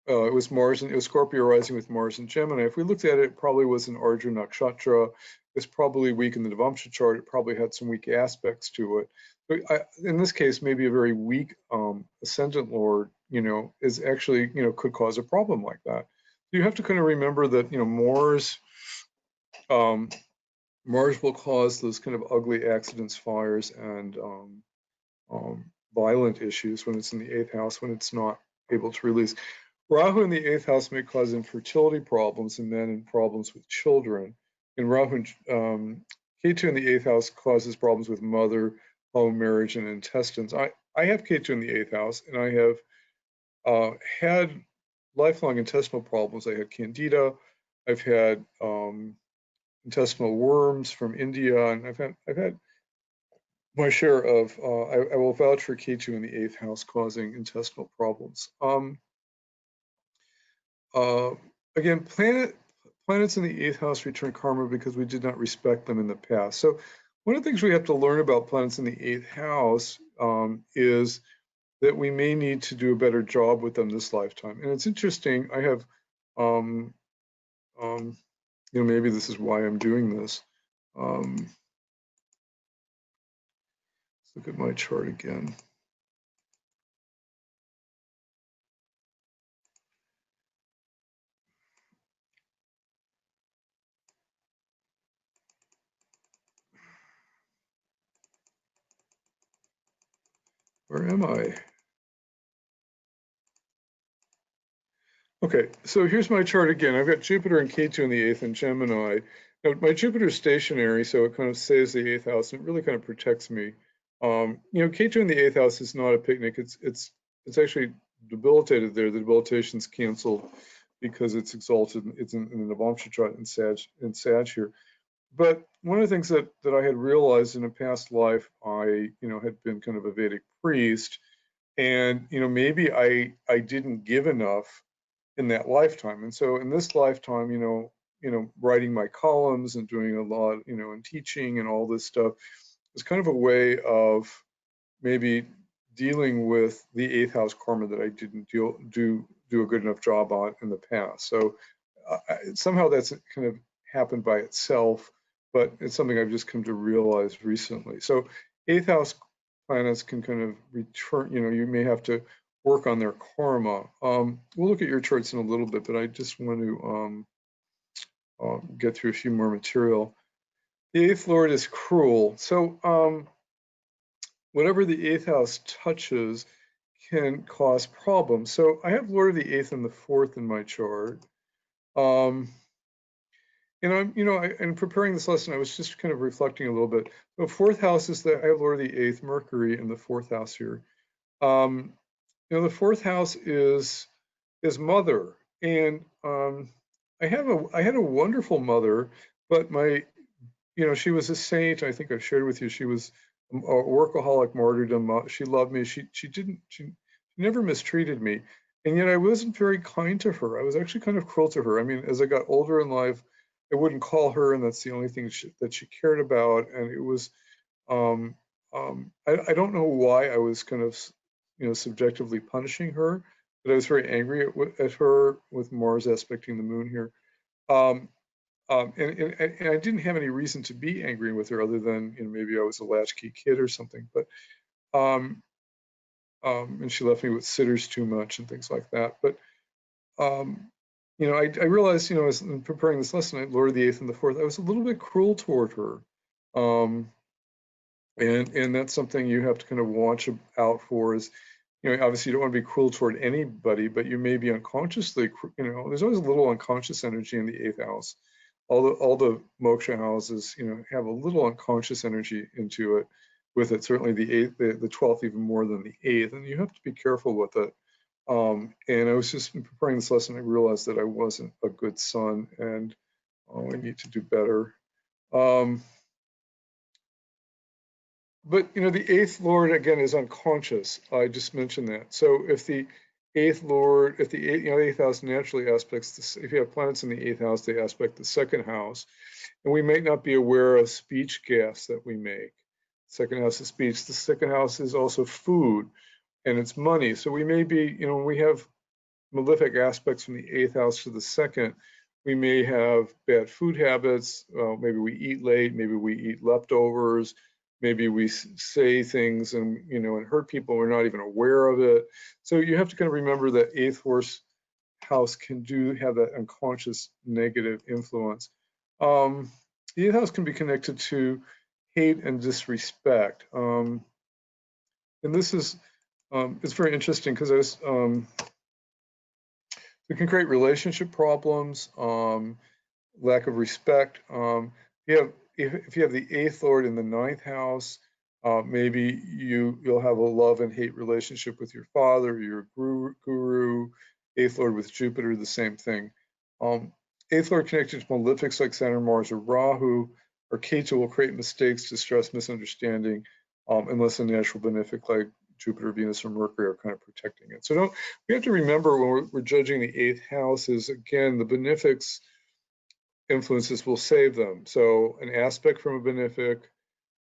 it was Mars and it was Scorpio rising with Mars and Gemini. If we looked at it, it probably was an Arjuna Nakshatra. It's probably weak in the Navamsha chart. It probably had some weak aspects to it. But in this case, maybe a very weak ascendant lord, you know, is actually, you know, could cause a problem like that. You have to kind of remember that, you know, Mars will cause those kind of ugly accidents, fires, and violent issues when it's in the 8th house, when it's not able to release. Rahu in the 8th house may cause infertility problems in men and problems with children. And Rahu, Ketu in the 8th house causes problems with mother, home, marriage, and intestines. I have Ketu in the 8th house, and I have had lifelong intestinal problems. I had candida, I've had intestinal worms from India, and I've had my share of, I will vouch for K2 in the 8th house causing intestinal problems. Again, planets in the 8th house return karma because we did not respect them in the past. So one of the things we have to learn about planets in the 8th house is that we may need to do a better job with them this lifetime. And it's interesting, I have, maybe this is why I'm doing this. Let's look at my chart again. Where am I? Okay, so here's my chart again. I've got Jupiter and K2 in the 8th and Gemini. Now, my Jupiter is stationary, so it kind of saves the 8th house, and it really kind of protects me. K2 in the 8th house is not a picnic. It's actually debilitated there. The debilitation's canceled because it's exalted. It's in the Moksha chart in Sag here. But one of the things that I had realized in a past life, I had been kind of a Vedic priest, and maybe I didn't give enough in that lifetime. And so in this lifetime, writing my columns and doing a lot, and teaching and all this stuff is kind of a way of maybe dealing with the 8th house karma that I didn't do a good enough job on in the past. So somehow that's kind of happened by itself, but it's something I've just come to realize recently. So 8th house planets can kind of return, you may have to work on their karma. We'll look at your charts in a little bit, but I just want to get through a few more material. The 8th lord is cruel. So whatever the 8th house touches can cause problems. So I have Lord of the 8th and the 4th in my chart. And I'm, in preparing this lesson, I was just kind of reflecting a little bit. The 4th house is that I have Lord of the 8th, Mercury in the 4th house here. The 4th house is mother, and I had a wonderful mother, but she was a saint. I think I've shared with you. She was a workaholic martyrdom. She loved me. She never mistreated me, and yet I wasn't very kind to her. I was actually kind of cruel to her. I mean, as I got older in life, I wouldn't call her, and that's the only thing that she cared about. And it was, I don't know why I was kind of, subjectively punishing her, but I was very angry at her with Mars aspecting the moon here. And I didn't have any reason to be angry with her other than, maybe I was a latchkey kid or something. But and she left me with sitters too much and things like that. But I realized, as in preparing this lesson, Lord of the 8th and the 4th, I was a little bit cruel toward her. And that's something you have to kind of watch out for is, obviously you don't want to be cruel toward anybody, but you may be unconsciously, there's always a little unconscious energy in the 8th house. All the moksha houses, have a little unconscious energy into it with it, certainly the 8th, the 12th even more than the 8th, and you have to be careful with it. And I was just preparing this lesson, I realized that I wasn't a good son and I need to do better. But the 8th lord again is unconscious. I just mentioned that. So if the 8th lord, if the 8th house naturally aspects this, if you have planets in the 8th house, they aspect the 2nd house, and we may not be aware of speech gaffes that we make. 2nd house is speech. The 2nd house is also food, and it's money. So we may be, when we have malefic aspects from the 8th house to the 2nd, we may have bad food habits. Maybe we eat late. Maybe we eat leftovers. Maybe we say things and and hurt people. We're not even aware of it. So you have to kind of remember that 8th house can have that unconscious negative influence. The 8th house can be connected to hate and disrespect. And this is it's very interesting because it can create relationship problems, lack of respect. If you have the 8th lord in the 9th house, maybe you'll have a love and hate relationship with your father, your guru. 8th Lord with Jupiter, the same thing. 8th Lord connected to malefics like Saturn, Mars, or Rahu, or Ketu will create mistakes, distress, misunderstanding, unless a natural benefic like Jupiter, Venus, or Mercury are kind of protecting it. So we have to remember when we're judging the 8th house is, again, the benefics influences will save them. So an aspect from a benefic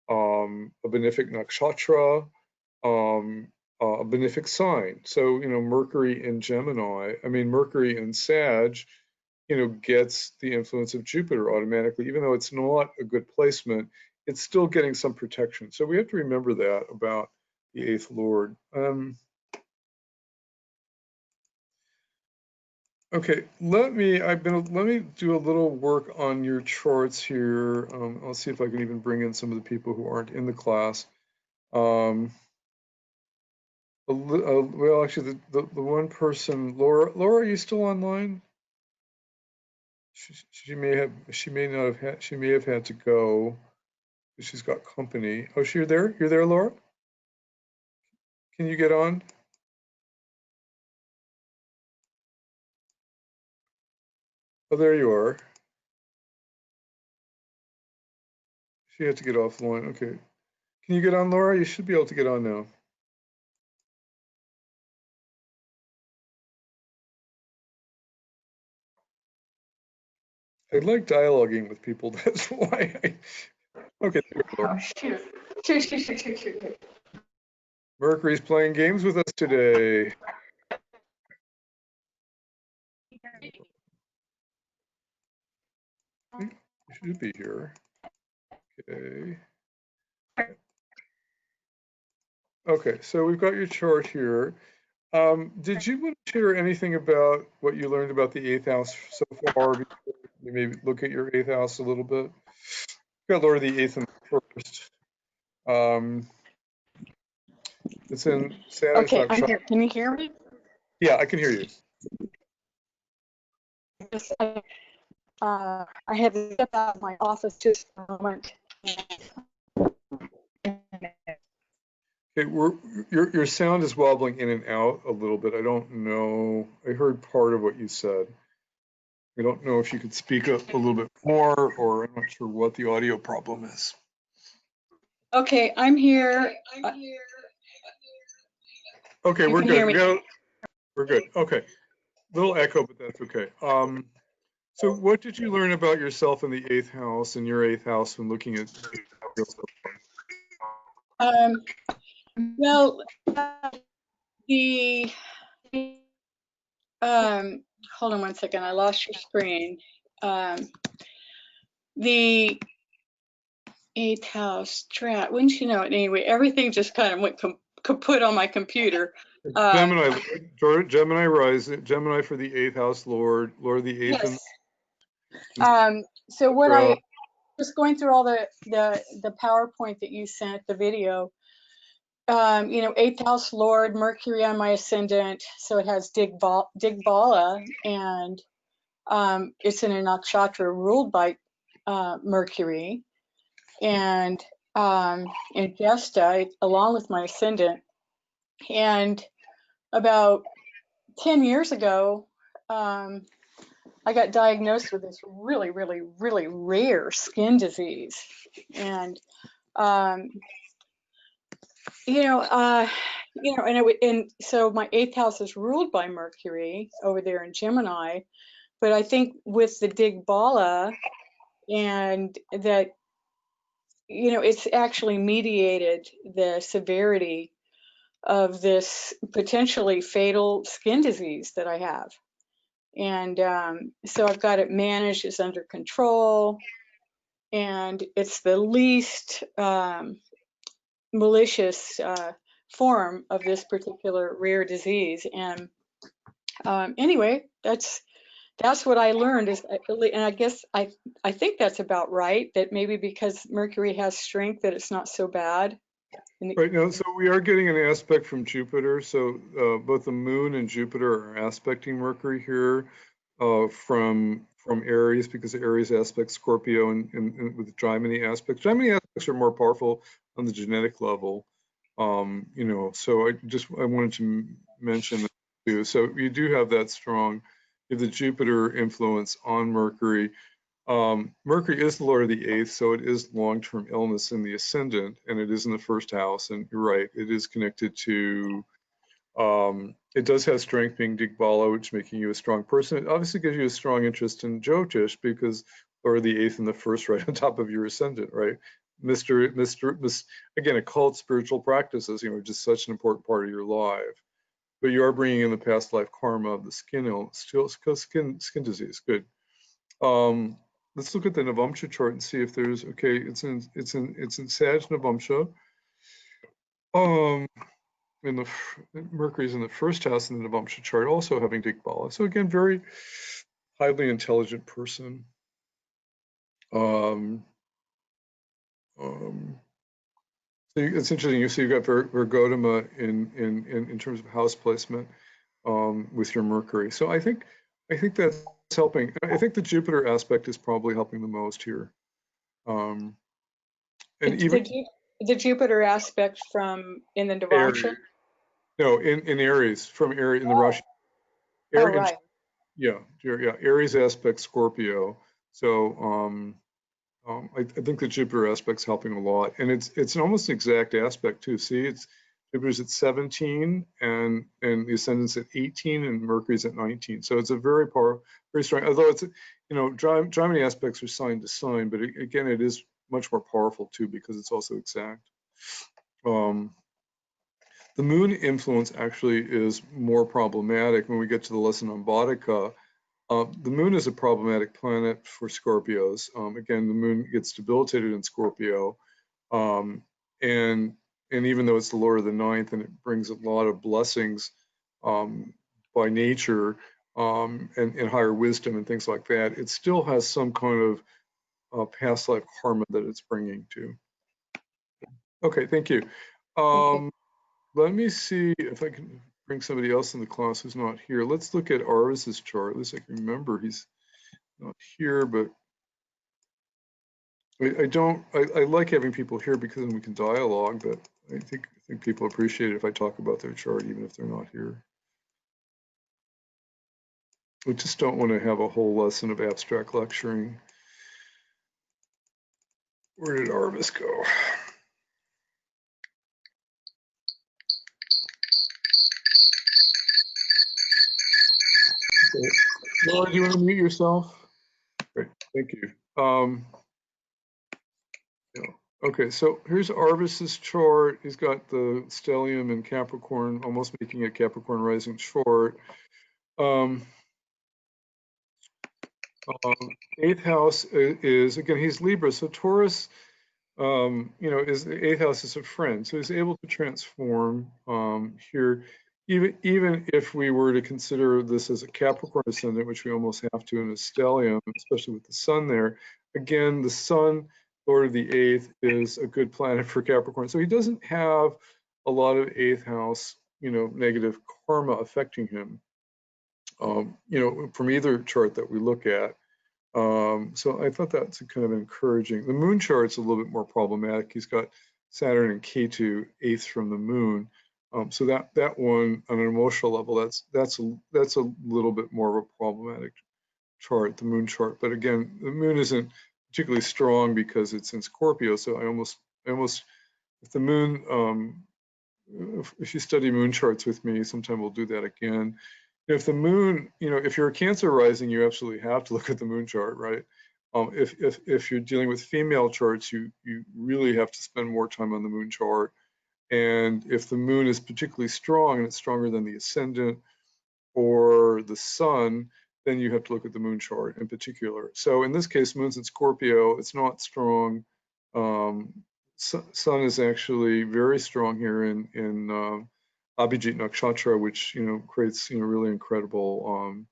nakshatra, a benefic sign. So, Mercury in Gemini, Mercury in Sag, gets the influence of Jupiter automatically, even though it's not a good placement, it's still getting some protection. So we have to remember that about the 8th Lord. Okay, let me do a little work on your charts here. I'll see if I can even bring in some of the people who aren't in the class. Well, actually, the one person, Laura, are you still online? She may have had to go. She's got company. Oh, you're there? You're there, Laura? Can you get on? Oh, there you are. She had to get offline. Okay. Can you get on, Laura? You should be able to get on now. I like dialoguing with people. That's why okay. Oh, shoot. Mercury's playing games with us today. You should be here. Okay. Okay, so we've got your chart here. Did you want to share anything about what you learned about the 8th house so far? You maybe look at your 8th house a little bit. We've got Lord of the 8th and the 1st. It's in Saturn. Okay, I'm here. Can you hear me? Yeah, I can hear you. Yes, I had to step out of my office just for a moment. Okay, your sound is wobbling in and out a little bit. I don't know. I heard part of what you said. I don't know if you could speak up a little bit more, or I'm not sure what the audio problem is. Okay, I'm here. Okay, we're good. We're good. Okay, little echo, but that's okay. So what did you learn about yourself in the 8th house and your 8th house when looking at Well, hold on one second, I lost your screen. The 8th house strat, wouldn't you know it? Anyway, everything just kind of went kaput on my computer. Gemini rising, Gemini for the 8th house Lord of the 8th. Yes. So what I was going through all the PowerPoint that you sent, the video, 8th house Lord, Mercury on my ascendant, so it has Digbala, and it's in a nakshatra ruled by Mercury, and in Gesta, along with my ascendant. And about 10 years ago, I got diagnosed with this really, really, really rare skin disease. And, and so my 8th house is ruled by Mercury over there in Gemini. But I think with the Digbala, and that, it's actually mediated the severity of this potentially fatal skin disease that I have. And so I've got it managed, it's under control, and it's the least malicious form of this particular rare disease. And anyway, that's what I learned, and I guess I think that's about right, that maybe because Mercury has strength that it's not so bad. Right now, so we are getting an aspect from Jupiter. So both the Moon and Jupiter are aspecting Mercury here from Aries, because Aries aspects Scorpio, and with Gemini aspects. Gemini aspects are more powerful on the genetic level. So I wanted to mention too. So you do have that strong, you have the Jupiter influence on Mercury. Mercury is the Lord of the 8th, so it is long-term illness in the ascendant, and it is in the first house. And you're right, it is connected to, it does have strength being Digbala, which making you a strong person. It obviously gives you a strong interest in Jyotish because Lord of the 8th and the first right on top of your ascendant, right? Again, occult spiritual practices, just such an important part of your life. But you are bringing in the past life karma of the skin disease. Good. Let's look at the Navamsha chart and see if there's, okay, it's in Sag Navamsha. Mercury's in the first house in the Navamsha chart, also having Digbala. So again, very highly intelligent person. So it's interesting. You see, you've got Virgodama in terms of house placement with your Mercury. So I think that's helping. I think the Jupiter aspect is probably helping the most here. And even the Jupiter aspect from in the Navamsha. No, in Aries, from Aries in the Russian. Right. Yeah, Aries aspect Scorpio. So I think the Jupiter aspect's helping a lot, and it's an almost exact aspect too. See, Jupiter's at 17, and the ascendant's at 18, and Mercury's at 19. So it's a very strong. Although it's Gemini aspects are sign to sign, but again, it is much more powerful too because it's also exact. The moon influence actually is more problematic when we get to the lesson on Boudica. The moon is a problematic planet for Scorpios. Again, the moon gets debilitated in Scorpio. And even though it's the Lord of the 9th and it brings a lot of blessings by nature and higher wisdom and things like that, it still has some kind of past life karma that it's bringing to. Okay, thank you. Let me see if I can bring somebody else in the class who's not here. Let's look at Arvis's chart. At least I can remember he's not here, but I like having people here because then we can dialogue, but I think people appreciate it if I talk about their chart, even if they're not here. We just don't want to have a whole lesson of abstract lecturing. Where did Arvis go? Okay. Laura, do you want to mute yourself? Great, thank you. Okay, so here's Arvis's chart. He's got the stellium in Capricorn, almost making a Capricorn rising chart. 8th house is, again, he's Libra, so Taurus, is the 8th house is a friend, so he's able to transform here. Even if we were to consider this as a Capricorn ascendant, which we almost have to in a stellium, especially with the sun there, again, the sun, Lord of the 8th, is a good planet for Capricorn. So he doesn't have a lot of 8th house, negative karma affecting him, from either chart that we look at. So I thought that's kind of encouraging. The moon chart's a little bit more problematic. He's got Saturn and Ketu 8th from the moon. So that one on an emotional level, that's a little bit more of a problematic chart, the moon chart. But again, the moon isn't particularly strong because it's in Scorpio. So I almost if the moon, if you study moon charts with me, sometime we'll do that again. If the moon, if you're a Cancer rising, you absolutely have to look at the moon chart, right? If you're dealing with female charts, you really have to spend more time on the moon chart. And if the moon is particularly strong and it's stronger than the ascendant or the sun, then you have to look at the moon chart in particular. So in this case, moon's in Scorpio, it's not strong. Sun is actually very strong here in Abhijit Nakshatra, which creates really incredible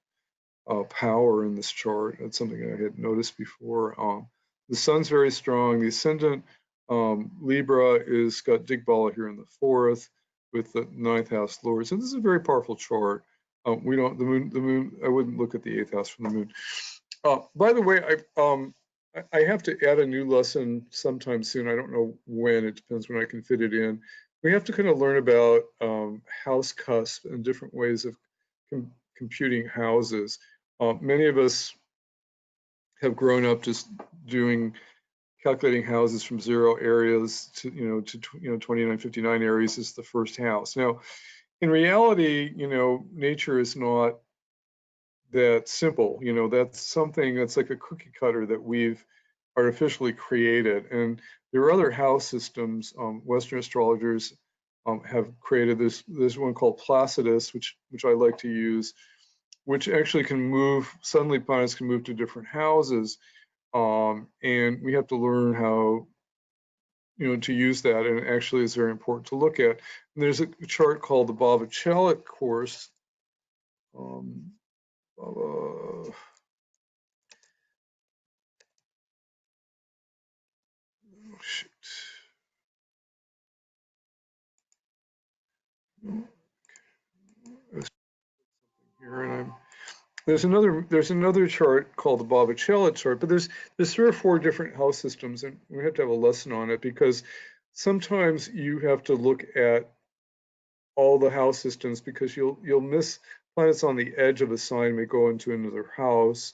power in this chart. That's something I had noticed before. The sun's very strong. The ascendant Libra is got Digbala here in the 4th with the 9th house Lord. So this is a very powerful chart. The moon. I wouldn't look at the 8th house from the moon. By the way, I have to add a new lesson sometime soon. I don't know when. It depends when I can fit it in. We have to kind of learn about house cusp and different ways of computing houses. Many of us have grown up just calculating houses from 0 areas to 2959 areas is the first house. Now, in reality, nature is not that simple. That's something that's like a cookie cutter that we've artificially created. And there are other house systems. Western astrologers have created this one called Placidus, which I like to use, which actually can move, suddenly planets can move to different houses. And we have to learn how to use that, and actually it's very important to look at. And there's a chart called the Botticelli course. Shoot. Here, and there's another chart called the Botticelli chart, but there's 3 or 4 different house systems, and we have to have a lesson on it because sometimes you have to look at all the house systems because you'll miss planets on the edge of a sign may go into another house,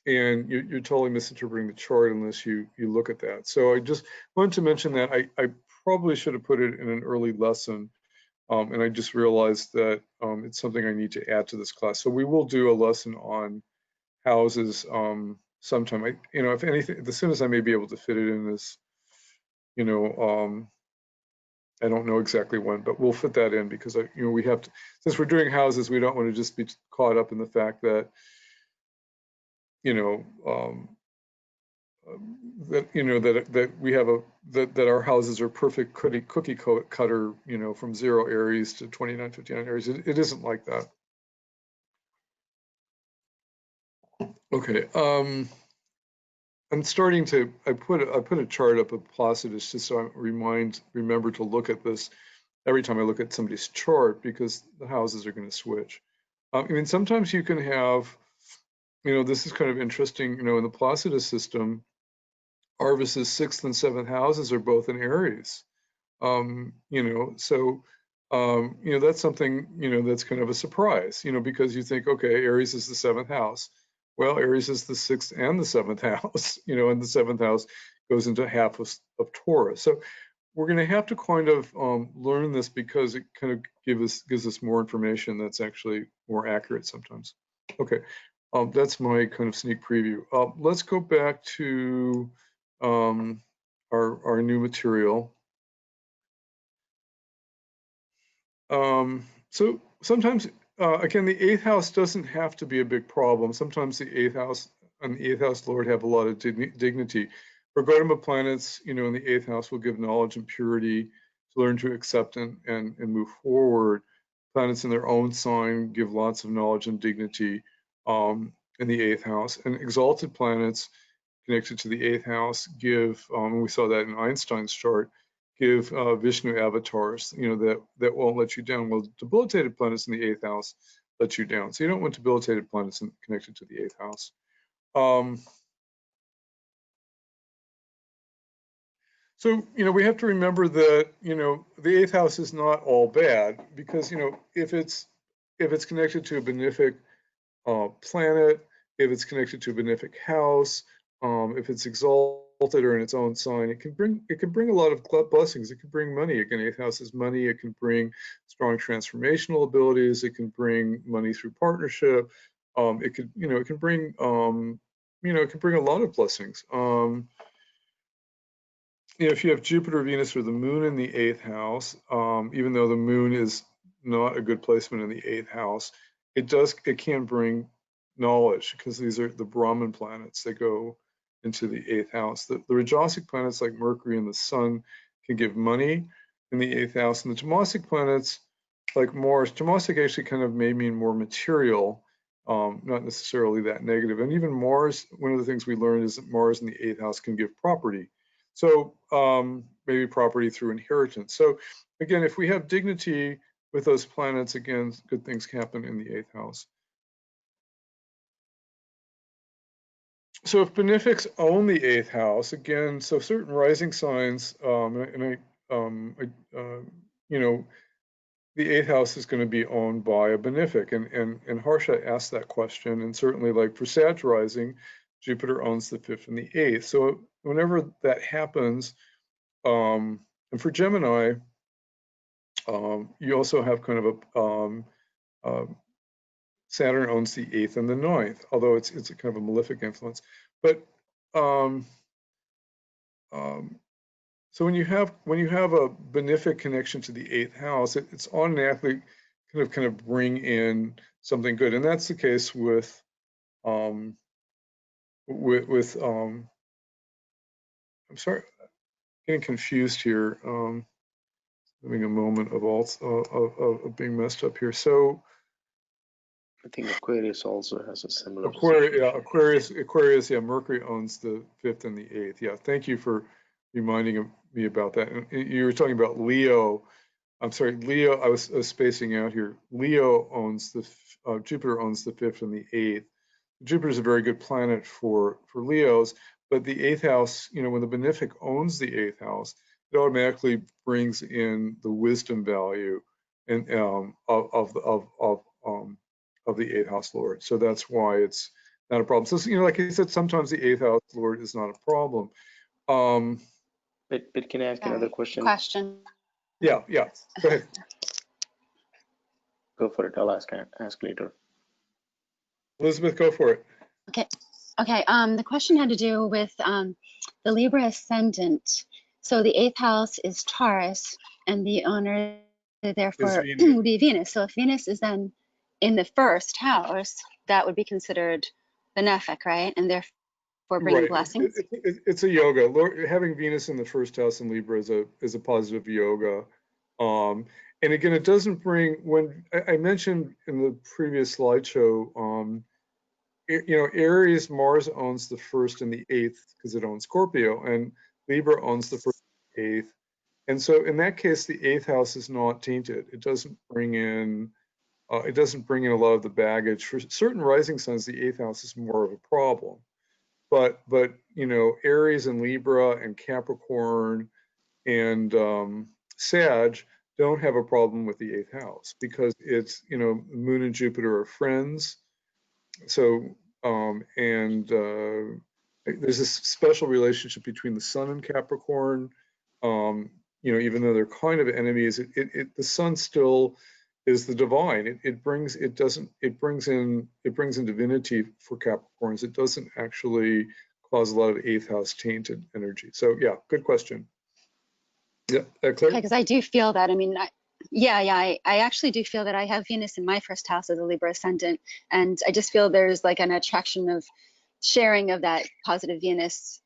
and you're totally misinterpreting the chart unless you look at that. So I just wanted to mention that I probably should have put it in an early lesson. And I just realized that it's something I need to add to this class. So we will do a lesson on houses sometime. If anything, as soon as I may be able to fit it in this, I don't know exactly when, but we'll fit that in because we have to. Since we're doing houses, we don't want to just be caught up in the fact that that we have that our houses are perfect cookie cutter, from 0 Aries to 2959 Aries. It isn't like that. Okay. I'm starting to. I put a chart up of Placidus just so I remember to look at this every time I look at somebody's chart because the houses are going to switch. Sometimes you can have, this is kind of interesting. In the Placidus system, Arvis's 6th and 7th houses are both in Aries. So that's something, that's kind of a surprise, because you think, okay, Aries is the 7th house. Well, Aries is the 6th and the 7th house, and the 7th house goes into half of Taurus. So we're going to have to kind of learn this because it kind of gives us more information that's actually more accurate sometimes. Okay, that's my kind of sneak preview. Let's go back to our new material. So sometimes, again, the 8th house doesn't have to be a big problem. Sometimes the 8th house and the 8th house Lord have a lot of dignity. Regarding planets, in the 8th house will give knowledge and purity to learn to accept and move forward. Planets in their own sign give lots of knowledge and dignity in the 8th house. And exalted planets connected to the 8th house give, we saw that in Einstein's chart, give Vishnu avatars, that won't let you down. Well, debilitated planets in the 8th house let you down. So you don't want debilitated planets connected to the 8th house. So, we have to remember that, the 8th house is not all bad because, if it's connected to a benefic planet, if it's connected to a benefic house, if it's exalted or in its own sign, it can bring a lot of blessings. It can bring money. Again, 8th house is money. It can bring strong transformational abilities. It can bring money through partnership. It can bring a lot of blessings. If you have Jupiter, Venus, or the moon in the 8th house, even though the moon is not a good placement in the 8th house, it can bring knowledge because these are the Brahman planets that go into the 8th house. The Rajasic planets like Mercury and the Sun can give money in the 8th house, and the Tamasic planets like Mars, Tamasic actually kind of may mean more material, not necessarily that negative. And even Mars, one of the things we learned is that Mars in the 8th house can give property. So maybe property through inheritance. So again, if we have dignity with those planets, again, good things happen in the 8th house. So if benefics own the 8th house, again, so certain rising signs, the 8th house is going to be owned by a benefic, and Harsha asked that question, and certainly like for Sag rising, Jupiter owns the 5th and the 8th. So whenever that happens, and for Gemini, you also have kind of a Saturn owns the 8th and the 9th, although it's a kind of a malefic influence. But so when you have a benefic connection to the 8th house, it's automatically kind of bring in something good, and that's the case with I'm sorry, getting confused here. Having a moment of being messed up here. So I think Aquarius also has a similar Aquarius, yeah, Mercury owns the 5th and the 8th. Yeah, thank you for reminding me about that. And you were talking about Leo. I'm sorry, Leo, I was spacing out here. Leo owns Jupiter owns the 5th and the 8th. Jupiter is a very good planet for Leos, but the 8th house, when the benefic owns the 8th house, it automatically brings in the wisdom value and of the 8th house lord. So that's why it's not a problem. So like I said, sometimes the 8th house lord is not a problem. But can I ask another question? Yeah. Go ahead. Go for it. I'll ask later. Elizabeth, go for it. Okay. The question had to do with the Libra ascendant. So the 8th house is Taurus, and the owner therefore would be Venus. So if Venus is then in the 1st house, that would be considered benefic, right? And therefore bringing blessings. It's a yoga. Having Venus in the 1st house in Libra is a positive yoga. And again, it doesn't bring, when I mentioned in the previous slideshow, Aries, Mars owns the 1st and the 8th because it owns Scorpio, and Libra owns the 1st and 8th. And so in that case, the 8th house is not tainted. It doesn't bring in a lot of the baggage. For certain rising signs, the 8th house is more of a problem. But Aries and Libra and Capricorn and Sag don't have a problem with the 8th house because it's, Moon and Jupiter are friends. So, there's this special relationship between the Sun and Capricorn. Even though they're kind of enemies, the Sun still is the divine. It brings in divinity for Capricorns. It doesn't actually cause a lot of 8th house tainted energy. So yeah, good question. Yeah, Claire? Okay, because I do feel that. I mean, I actually do feel that I have Venus in my 1st house as a Libra ascendant, and I just feel there's like an attraction of sharing of that positive Venus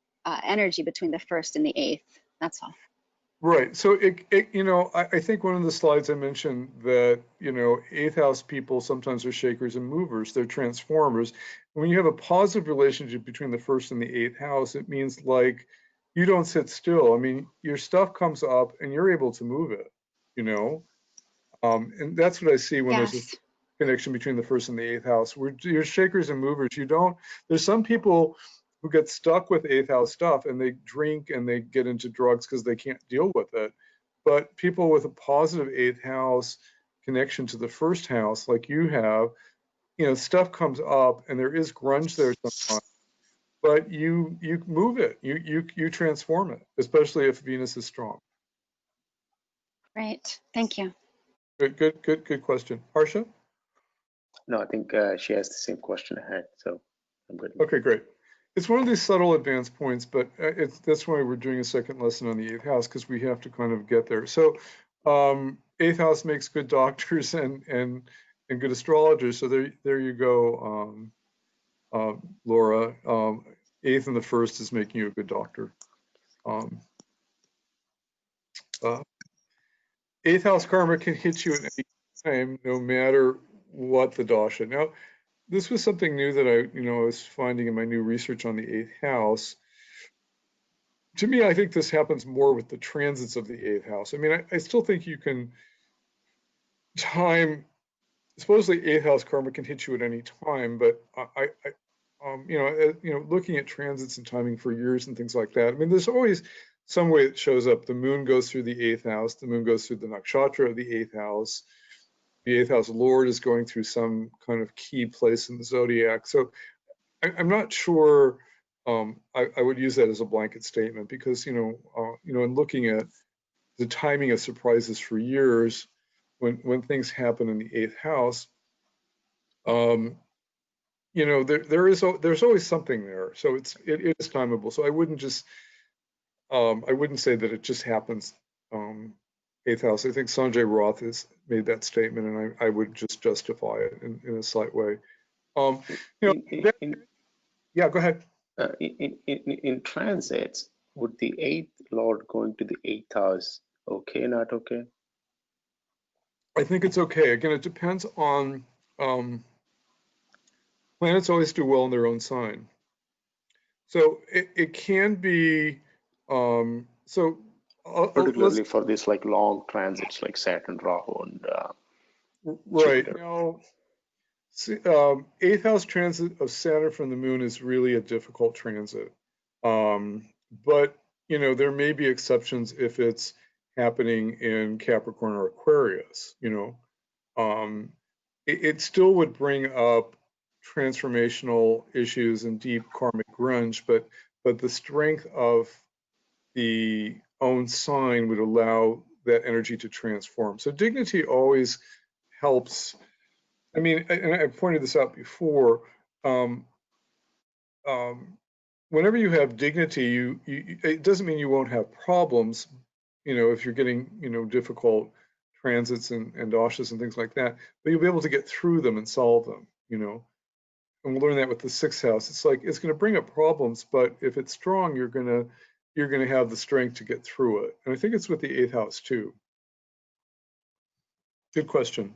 energy between the 1st and the 8th. That's all. Right. So I think one of the slides I mentioned that 8th house people sometimes are shakers and movers. They're transformers. And when you have a positive relationship between the 1st and the 8th house, it means like you don't sit still. I mean, your stuff comes up and you're able to move it. And that's what I see when there's a connection between the 1st and the 8th house. You're shakers and movers. There's some people who get stuck with 8th house stuff and they drink and they get into drugs because they can't deal with it. But people with a positive 8th house connection to the 1st house, like you have, stuff comes up and there is grunge there sometimes, but you move it, you transform it, especially if Venus is strong. Right. Thank you. Good question. Harsha? No, I think she has the same question ahead, so I'm good. Okay, great. It's one of these subtle advanced points, but that's why we're doing a second lesson on the 8th house, because we have to kind of get there. So 8th house makes good doctors and good astrologers. So there you go, Laura. 8th and the 1st is making you a good doctor. 8th house karma can hit you at any time, no matter what the dasha. Now, this was something new that I was finding in my new research on the 8th house. To me, I think this happens more with the transits of the 8th house. I mean, I still think you can time, supposedly 8th house karma can hit you at any time, but looking at transits and timing for years and things like that. I mean, there's always some way it shows up. The moon goes through the 8th house. The moon goes through the nakshatra of the 8th house. The 8th house lord is going through some kind of key place in the zodiac. So I'm not sure I would use that as a blanket statement, because in looking at the timing of surprises for years, when things happen in the 8th house, there's always something there. So it is timeable. So I wouldn't say that it just happens 8th house. I think Sanjay Roth has made that statement, and I would just justify it in a slight way. Yeah, go ahead. In transits, would the 8th lord going to the 8th house okay, not okay? I think it's okay. Again, it depends on planets always do well in their own sign. So it can be particularly for this like long transits like Saturn, Rahu, and right Jupiter. Now, 8th house transit of Saturn from the moon is really a difficult transit. But there may be exceptions if it's happening in Capricorn or Aquarius. It still would bring up transformational issues and deep karmic grunge, but the strength of the own sign would allow that energy to transform. So dignity always helps. I mean, and I pointed this out before. Whenever you have dignity, it doesn't mean you won't have problems. If you're getting difficult transits and doshas and things like that, but you'll be able to get through them and solve them. And we'll learn that with the 6th house. It's like it's going to bring up problems, but if it's strong, you're going to have the strength to get through it. And I think it's with the 8th house too. Good question.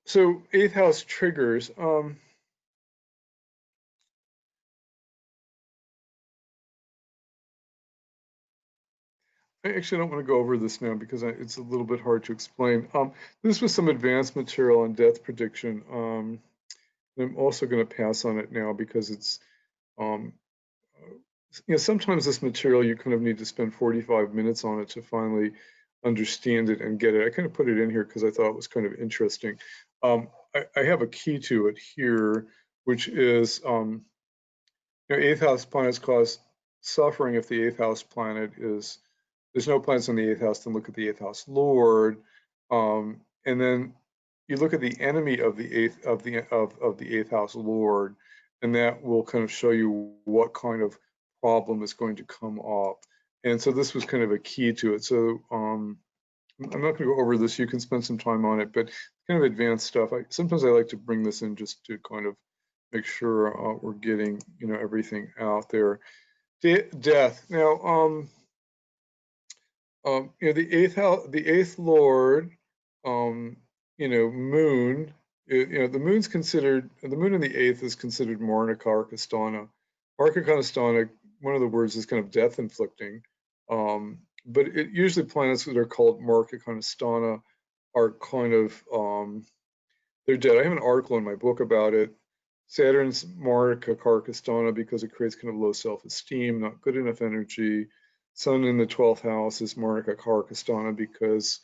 So 8th house triggers. I actually don't want to go over this now because it's a little bit hard to explain. This was some advanced material on death prediction. I'm also going to pass on it now because it's, sometimes this material you kind of need to spend 45 minutes on it to finally understand it and get it. I kind of put it in here because I thought it was kind of interesting. I have a key to it here, which is 8th house planets cause suffering if the 8th house planet is, there's no planets in the 8th house, then look at the 8th house lord, and then you look at the enemy of the 8th house lord, and that will kind of show you what kind of problem is going to come up. And so this was kind of a key to it. So I'm not going to go over this. You can spend some time on it, but kind of advanced stuff. Sometimes I like to bring this in just to kind of make sure we're getting everything out there. Death. Now, the 8th house, the 8th lord, moon. The moon's considered, the moon in the 8th is considered Marnakarkasthana. Marnakarkasthana, one of the words is kind of death inflicting, but usually planets that are called Marnakarkasthana are kind of they're dead. I have an article in my book about it. Saturn's Marnakarkasthana because it creates kind of low self-esteem, not good enough energy. Sun in the 12th house is Marnakarkasthana because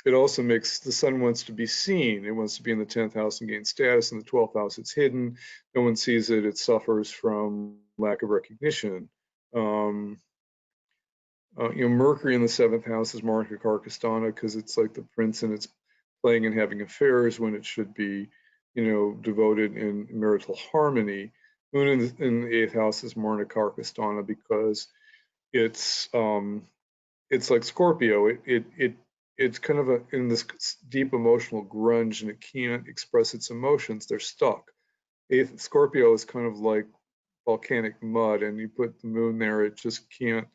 it also makes the sun wants to be seen. It wants to be in the 10th house and gain status. In the 12th house, it's hidden. No one sees it. It suffers from lack of recognition. Mercury in the 7th house is Marnakarkasthana because it's like the prince and it's playing and having affairs when it should be, devoted in marital harmony. Moon in the 8th house is Marnakarkasthana because it's like Scorpio. It's kind of in this deep emotional grunge, and it can't express its emotions. They're stuck. Scorpio is kind of like volcanic mud, and you put the moon there, it just can't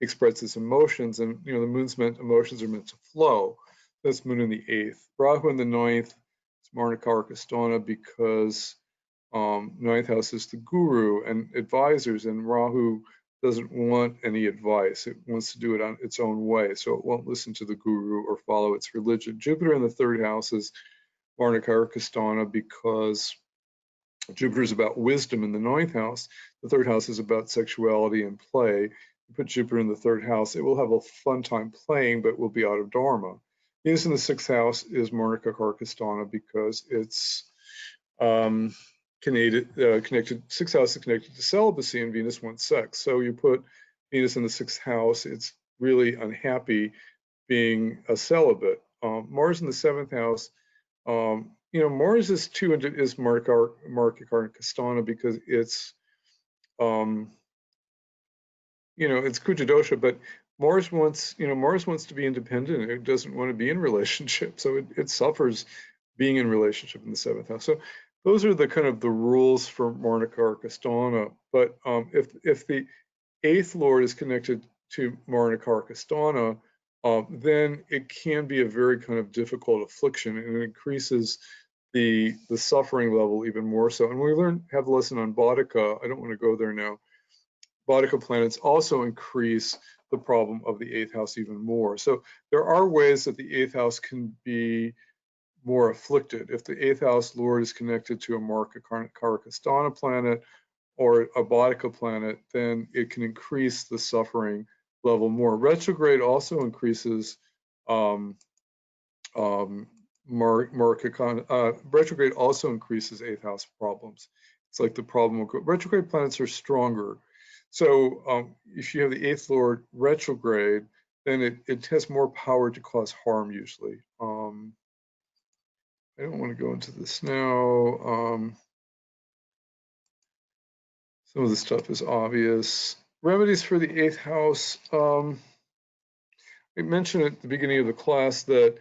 express its emotions. And the moon's emotions are meant to flow. That's moon in the 8th. Rahu in the 9th is Marnakarkasthana because 9th house is the guru and advisors, and Rahu doesn't want any advice. It wants to do it on its own way, so it won't listen to the guru or follow its religion. Jupiter in the 3rd house is Marnakarkasthana because Jupiter is about wisdom in the 9th house. The 3rd house is about sexuality and play. You put Jupiter in the 3rd house, it will have a fun time playing, but will be out of Dharma. Venus in the 6th house is Marnika Karkasthana because it's connected. 6th house is connected to celibacy, and Venus wants sex. So you put Venus in the 6th house, it's really unhappy being a celibate. Mars in the 7th house, Mars is Marika Karkasthana because it's it's Kuja dosha, but Mars wants to be independent. It doesn't want to be in relationship, so it suffers being in relationship in the 7th house. So those are the kind of the rules for Marnika Karkasthana. But if the 8th lord is connected to Marnika Karkasthana, then it can be a very kind of difficult affliction, and it increases the suffering level even more so. And we have a lesson on Bhattaka. I don't want to go there now. Bhattaka planets also increase the problem of the 8th house even more. So there are ways that the 8th house can be more afflicted. If the 8th house lord is connected to a Marika Karkasthana planet or a Bhattaka planet, then it can increase the suffering level more. Retrograde also increases retrograde also increases 8th house problems. It's like the problem of retrograde planets are stronger. So if you have the 8th lord retrograde, then it has more power to cause harm usually. I don't want to go into this now. Some of the stuff is obvious. Remedies for the 8th house. I mentioned at the beginning of the class that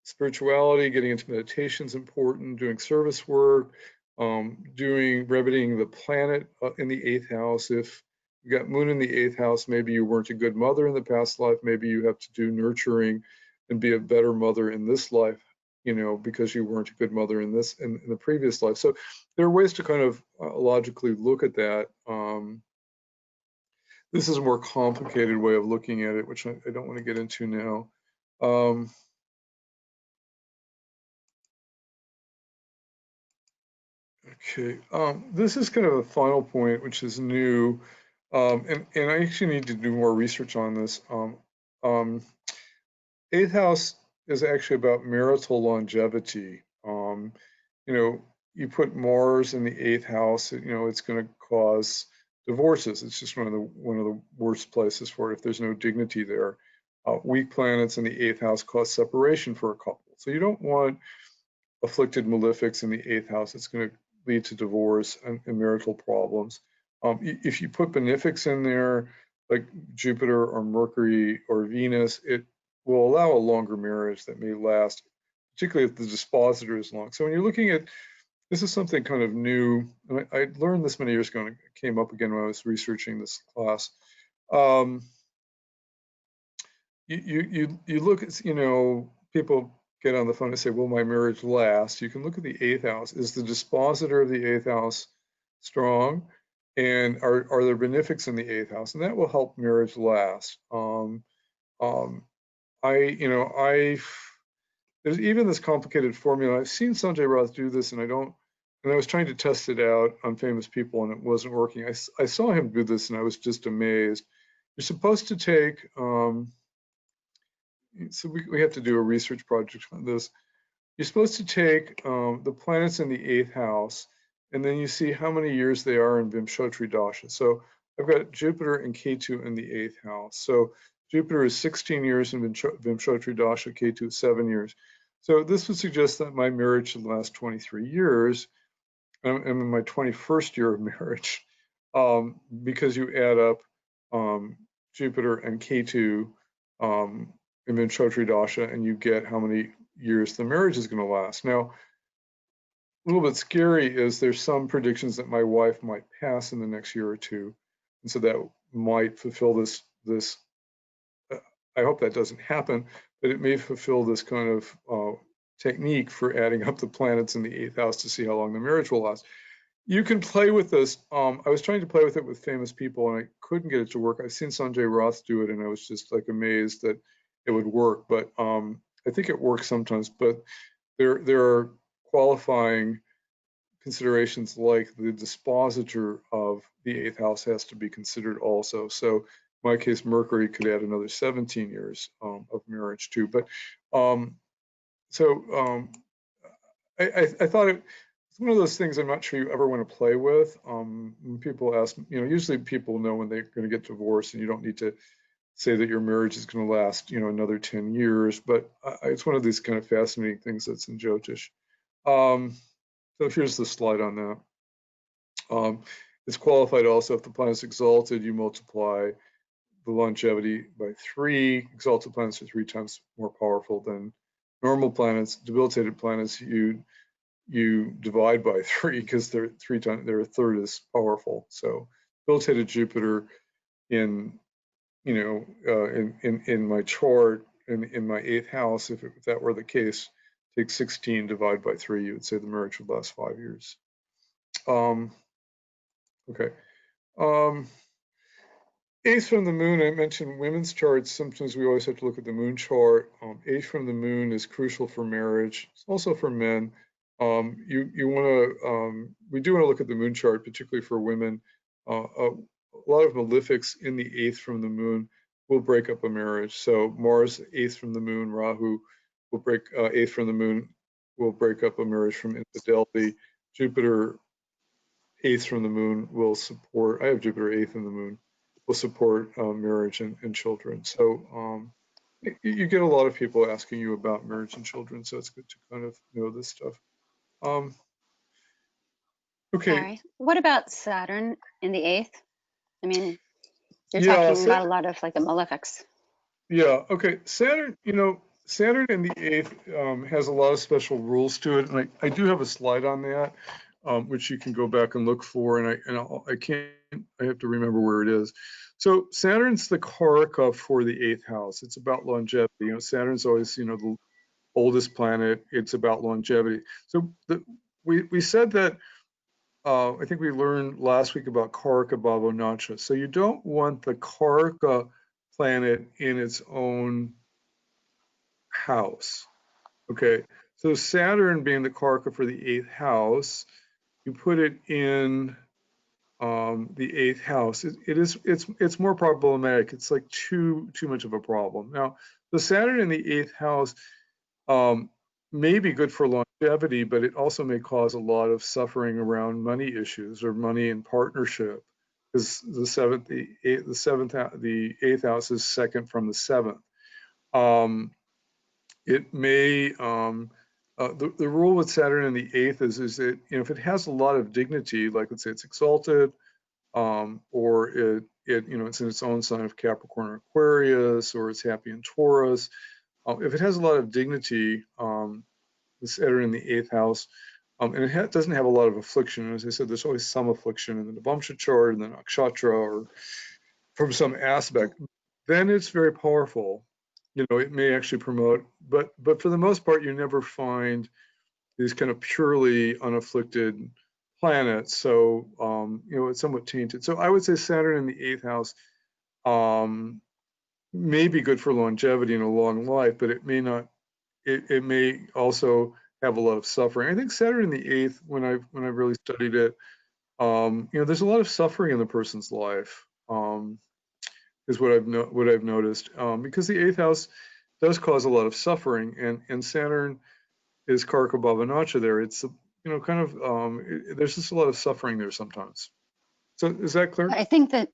spirituality, getting into meditation is important, doing service work, remedying the planet in the 8th house. If you got moon in the 8th house, maybe you weren't a good mother in the past life, maybe you have to do nurturing and be a better mother in this life, because you weren't a good mother in the previous life. So there are ways to kind of logically look at that. This is a more complicated way of looking at it, which I don't want to get into now. Okay, this is kind of a final point, which is new, and I actually need to do more research on this. 8th house is actually about marital longevity. You put Mars in the 8th house, it's going to cause divorces. It's just one of the worst places for it if there's no dignity there. Weak planets in the 8th house cause separation for a couple. So you don't want afflicted malefics in the 8th house. It's going to lead to divorce and marital problems. If you put benefics in there, like Jupiter or Mercury or Venus, it will allow a longer marriage that may last, particularly if the dispositor is long. So when you're looking at, this is something kind of new, and I learned this many years ago, and it came up again when I was researching this class. You look at, people get on the phone and say, will my marriage last? You can look at the 8th house. Is the dispositor of the 8th house strong? And are there benefics in the 8th house? And that will help marriage last. There's even this complicated formula. I've seen Sanjay Rath do this, and I was trying to test it out on famous people, and it wasn't working. I saw him do this, and I was just amazed. You're supposed to take, so we have to do a research project on this. You're supposed to take the planets in the 8th house, and then you see how many years they are in Vimshotri Dasha. So I've got Jupiter and Ketu in the 8th house. So Jupiter is 16 years in Vimshotri Dasha, Ketu 7 years. So this would suggest that my marriage should last 23 years. I'm in my 21st year of marriage, because you add up Jupiter and Ketu in Vimshotri Dasha, and you get how many years the marriage is going to last. Now, a little bit scary is there's some predictions that my wife might pass in the next year or two, and so that might fulfill this. I hope that doesn't happen, but it may fulfill this kind of technique for adding up the planets in the 8th house to see how long the marriage will last. You can play with this. I was trying to play with it with famous people, and I couldn't get it to work. I've seen Sanjay Rath do it, and I was just like amazed that it would work. But I think it works sometimes. But there are qualifying considerations like the dispositor of the 8th house has to be considered also. So in my case, Mercury could add another 17 years of marriage too. But I thought it's one of those things I'm not sure you ever want to play with. When people ask, usually people know when they're going to get divorced, and you don't need to say that your marriage is going to last, another 10 years. But it's one of these kind of fascinating things that's in Jyotish. So here's the slide on that. It's qualified also if the planet's exalted, you multiply the longevity by 3. Exalted planets are 3 times more powerful than normal planets. Debilitated planets, you divide by 3 because they're 3 times, they're a third as powerful. So debilitated Jupiter in my chart, in my 8th house, if that were the case, take 16, divide by 3, you would say the marriage would last 5 years. Okay. 8th from the moon, I mentioned women's charts. Sometimes we always have to look at the moon chart. 8th from the moon is crucial for marriage. It's also for men. We do want to look at the moon chart, particularly for women. A lot of malefics in the 8th from the moon will break up a marriage. So Mars 8th from the moon, Rahu will break 8th from the moon will break up a marriage from infidelity. Jupiter 8th from the moon will support. I have Jupiter 8th in the moon will support marriage and children. So you get a lot of people asking you about marriage and children. So it's good to kind of know this stuff. Okay. Sorry. What about Saturn in the 8th? I mean, you're Yeah, talking about a lot of like the malefics. Yeah. Okay. Saturn, Saturn in the 8th has a lot of special rules to it, and I do have a slide on that, which you can go back and look for. And I have to remember where it is. So Saturn's the Karaka for the 8th house. It's about longevity. Saturn's always, the oldest planet. It's about longevity. So we said that. I think we learned last week about Karaka Bhavanacha. So you don't want the Karaka planet in its own house. Okay, so Saturn being the Karaka for the 8th house, you put it in the 8th house. It's more problematic. It's like too much of a problem. Now, the Saturn in the 8th house may be good for longevity, but it also may cause a lot of suffering around money issues or money in partnership, because the 8th house is second from the 7th. It may the rule with Saturn in the 8th is that if it has a lot of dignity, like let's say it's exalted, or it's in its own sign of Capricorn or Aquarius, or it's happy in Taurus. If it has a lot of dignity, the Saturn in the 8th house, and it doesn't have a lot of affliction. As I said, there's always some affliction in the Navamsha chart and the Nakshatra or from some aspect. Then it's very powerful. It may actually promote, but for the most part, you never find these kind of purely unafflicted planets. So, it's somewhat tainted. So I would say Saturn in the 8th house may be good for longevity and a long life, but it may not. It may also have a lot of suffering. I think Saturn in the 8th, when I really studied it, there's a lot of suffering in the person's life, is what I've noticed, because the 8th house does cause a lot of suffering, and Saturn is Karaka Bhavanacha there. It's there's just a lot of suffering there sometimes. So is that clear? I think that,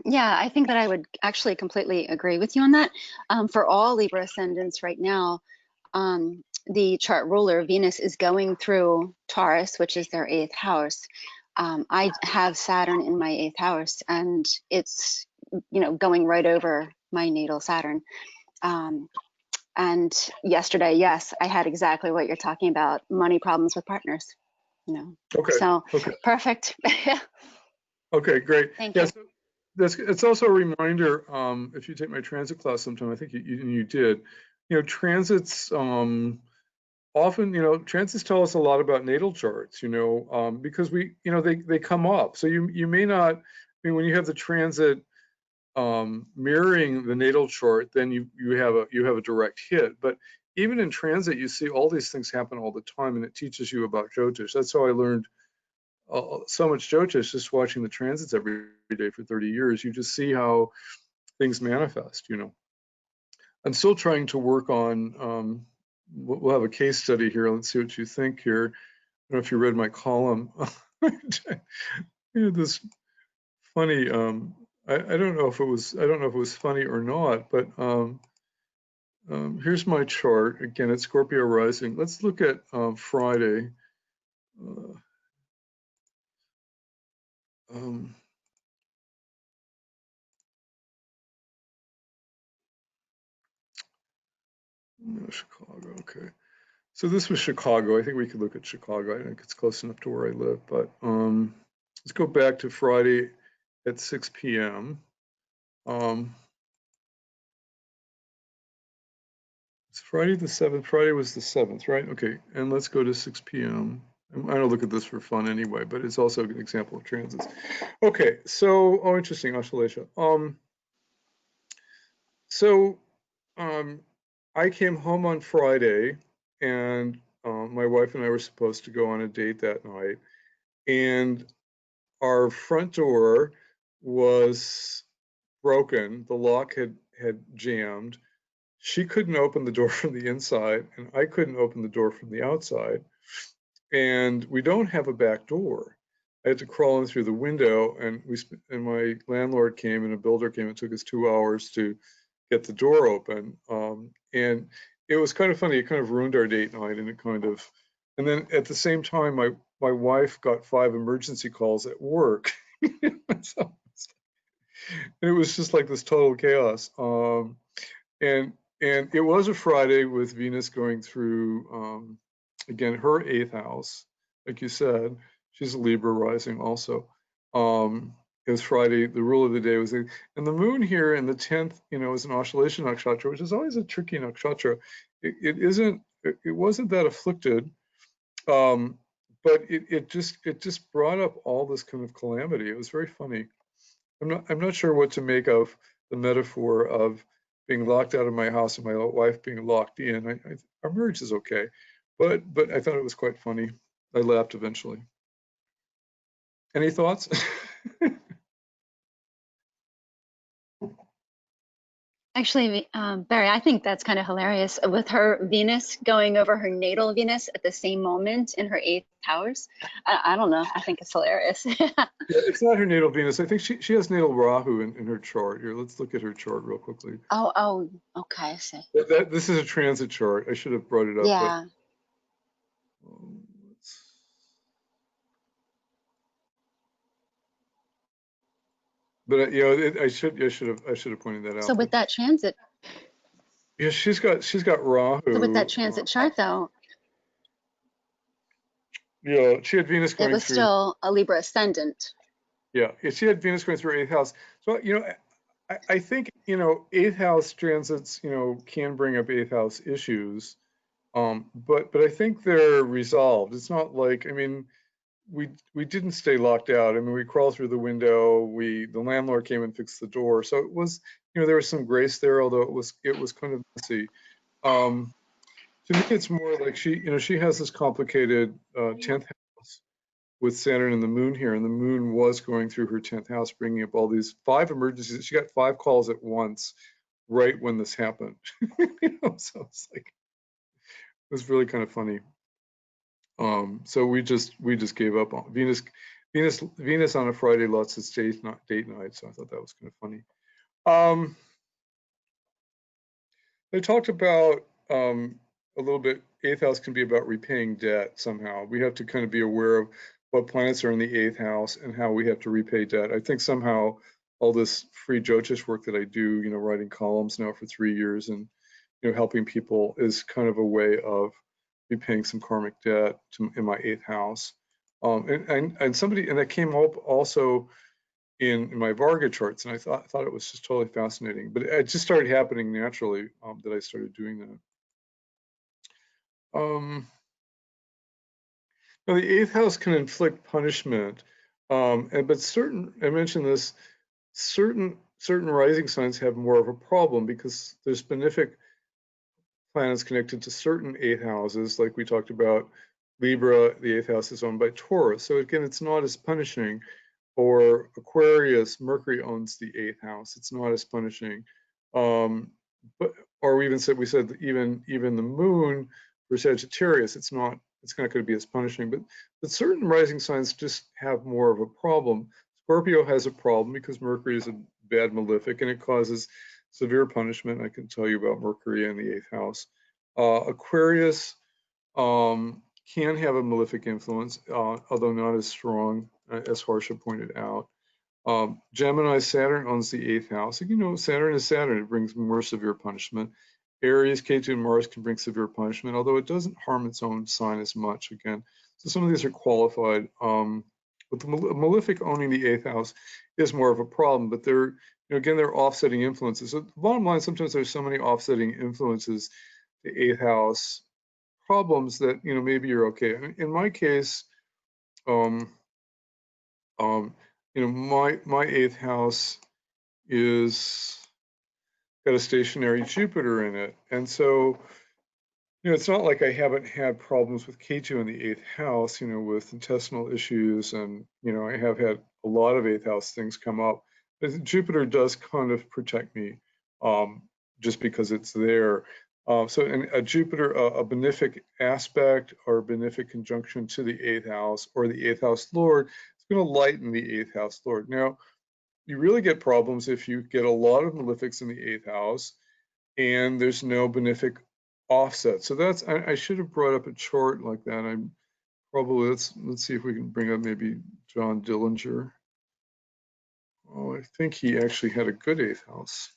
yeah, I think that I would actually completely agree with you on that. For all Libra ascendants right now, the chart ruler, Venus, is going through Taurus, which is their 8th house. I have Saturn in my 8th house, and it's, going right over my natal Saturn. And yesterday, yes, I had exactly what you're talking about, money problems with partners, Okay. So, okay. Perfect. Okay, great. Thank you. It's also a reminder, if you take my transit class sometime, I think you did, transits, often, transits tell us a lot about natal charts, because they come up. So you may not, when you have the transit mirroring the natal chart, then you have a direct hit. But even in transit, you see all these things happen all the time, and it teaches you about Jyotish. That's how I learned so much Jyotish just watching the transits every day for 30 years. You just see how things manifest, you know. I'm still trying to work on, we'll have a case study here. Let's see what you think here. I don't know if you read my column. This funny, I don't know if it was funny or not, but here's my chart. Again, it's Scorpio rising. Let's look at Friday. No, Chicago, okay. So this was Chicago. I think we could look at Chicago. I think it's close enough to where I live, but let's go back to Friday at 6 p.m. It's Friday the 7th. Friday was the 7th, right? Okay, and let's go to 6 p.m. I'm going to look at this for fun anyway, but it's also an example of transits. Okay, so, oh, interesting, Ashaleisha. I came home on Friday, and my wife and I were supposed to go on a date that night, and our front door was broken. The lock had jammed. She couldn't open the door from the inside, and I couldn't open the door from the outside. And we don't have a back door. I had to crawl in through the window, and my landlord came, and a builder came. It took us 2 hours to get the door open. And it was kind of funny. It kind of ruined our date night, and then at the same time, my wife got 5 emergency calls at work. So, it was just like this total chaos. And it was a Friday with Venus going through, again, her 8th house. Like you said, she's a Libra rising also. It was Friday. The rule of the day was, and the moon here in the 10th, is an oscillation nakshatra, which is always a tricky nakshatra. It wasn't that afflicted, but it just brought up all this kind of calamity. It was very funny. I'm not sure what to make of the metaphor of being locked out of my house and my wife being locked in. Our marriage is okay, but I thought it was quite funny. I laughed eventually. Any thoughts? Actually, Barry, I think that's kind of hilarious with her Venus going over her natal Venus at the same moment in her 8th house. I don't know. I think it's hilarious. Yeah, it's not her natal Venus. I think she has natal Rahu in her chart. Here, let's look at her chart real quickly. Oh, okay, I see. This is a transit chart. I should have brought it up. Yeah. But I should have pointed that out. So with that transit. Yeah, she's got Rahu. So with that transit chart, though. Yeah, she had Venus going through. It was still a Libra ascendant. Yeah, she had Venus going through 8th house. So I think 8th house transits can bring up 8th house issues, but I think they're resolved. It's not like we didn't stay locked out. We crawled through the window. The landlord came and fixed the door. So it was, there was some grace there, although it was kind of messy. To me, it's more like she has this complicated 10th house with Saturn and the moon here, and the moon was going through her 10th house, bringing up all these 5 emergencies. She got 5 calls at once, right when this happened. So it's like, it was really kind of funny. So we just gave up on Venus on a Friday, lots of date night. So I thought that was kind of funny. They talked about a little bit, 8th house can be about repaying debt somehow. We have to kind of be aware of what planets are in the 8th house and how we have to repay debt. I think somehow all this free Jyotish work that I do, writing columns now for 3 years and helping people is kind of a way of repaying some karmic debt in my 8th house. And that came up also in my Varga charts, and I thought it was just totally fascinating. But it just started happening naturally that I started doing that. Now the 8th house can inflict punishment, but I mentioned this, certain rising signs have more of a problem because there's benefic planets connected to certain 8th houses, like we talked about Libra, the 8th house is owned by Taurus. So again, it's not as punishing. Or Aquarius, Mercury owns the 8th house. It's not as punishing. But or we said even the moon for Sagittarius, it's not going to be as punishing. But certain rising signs just have more of a problem. Scorpio has a problem because Mercury is a bad malefic and it causes severe punishment. I can tell you about Mercury in the 8th house. Aquarius can have a malefic influence, although not as strong, as Harsha pointed out. Gemini, Saturn owns the 8th house. You know, Saturn is Saturn. It brings more severe punishment. Aries, Ketu, and Mars can bring severe punishment, although it doesn't harm its own sign as much, again. So some of these are qualified. But the malefic owning the 8th house is more of a problem, but they're, again, they're offsetting influences. So the bottom line, sometimes there's so many offsetting influences, the 8th house problems that, maybe you're okay. In my case, my 8th house is got a stationary Jupiter in it. And so, it's not like I haven't had problems with Ketu in the 8th house, with intestinal issues. And, I have had a lot of 8th house things come up. But Jupiter does kind of protect me just because it's there. So a Jupiter, a benefic aspect or a benefic conjunction to the 8th house or the 8th house Lord, it's going to lighten the 8th house Lord. Now, you really get problems if you get a lot of malefics in the 8th house and there's no benefic offset. So that's, I should have brought up a chart like that. I'm probably, let's see if we can bring up maybe John Dillinger. Oh, I think he actually had a good 8th house.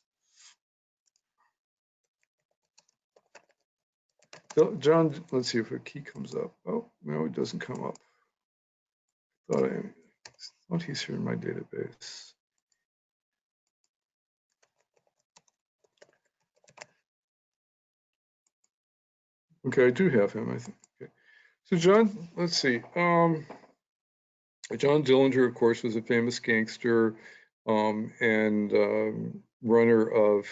John, let's see if a key comes up. Oh, no, it doesn't come up. I thought he's here in my database. Okay, I do have him, I think. Okay. So John, let's see. John Dillinger, of course, was a famous gangster and runner of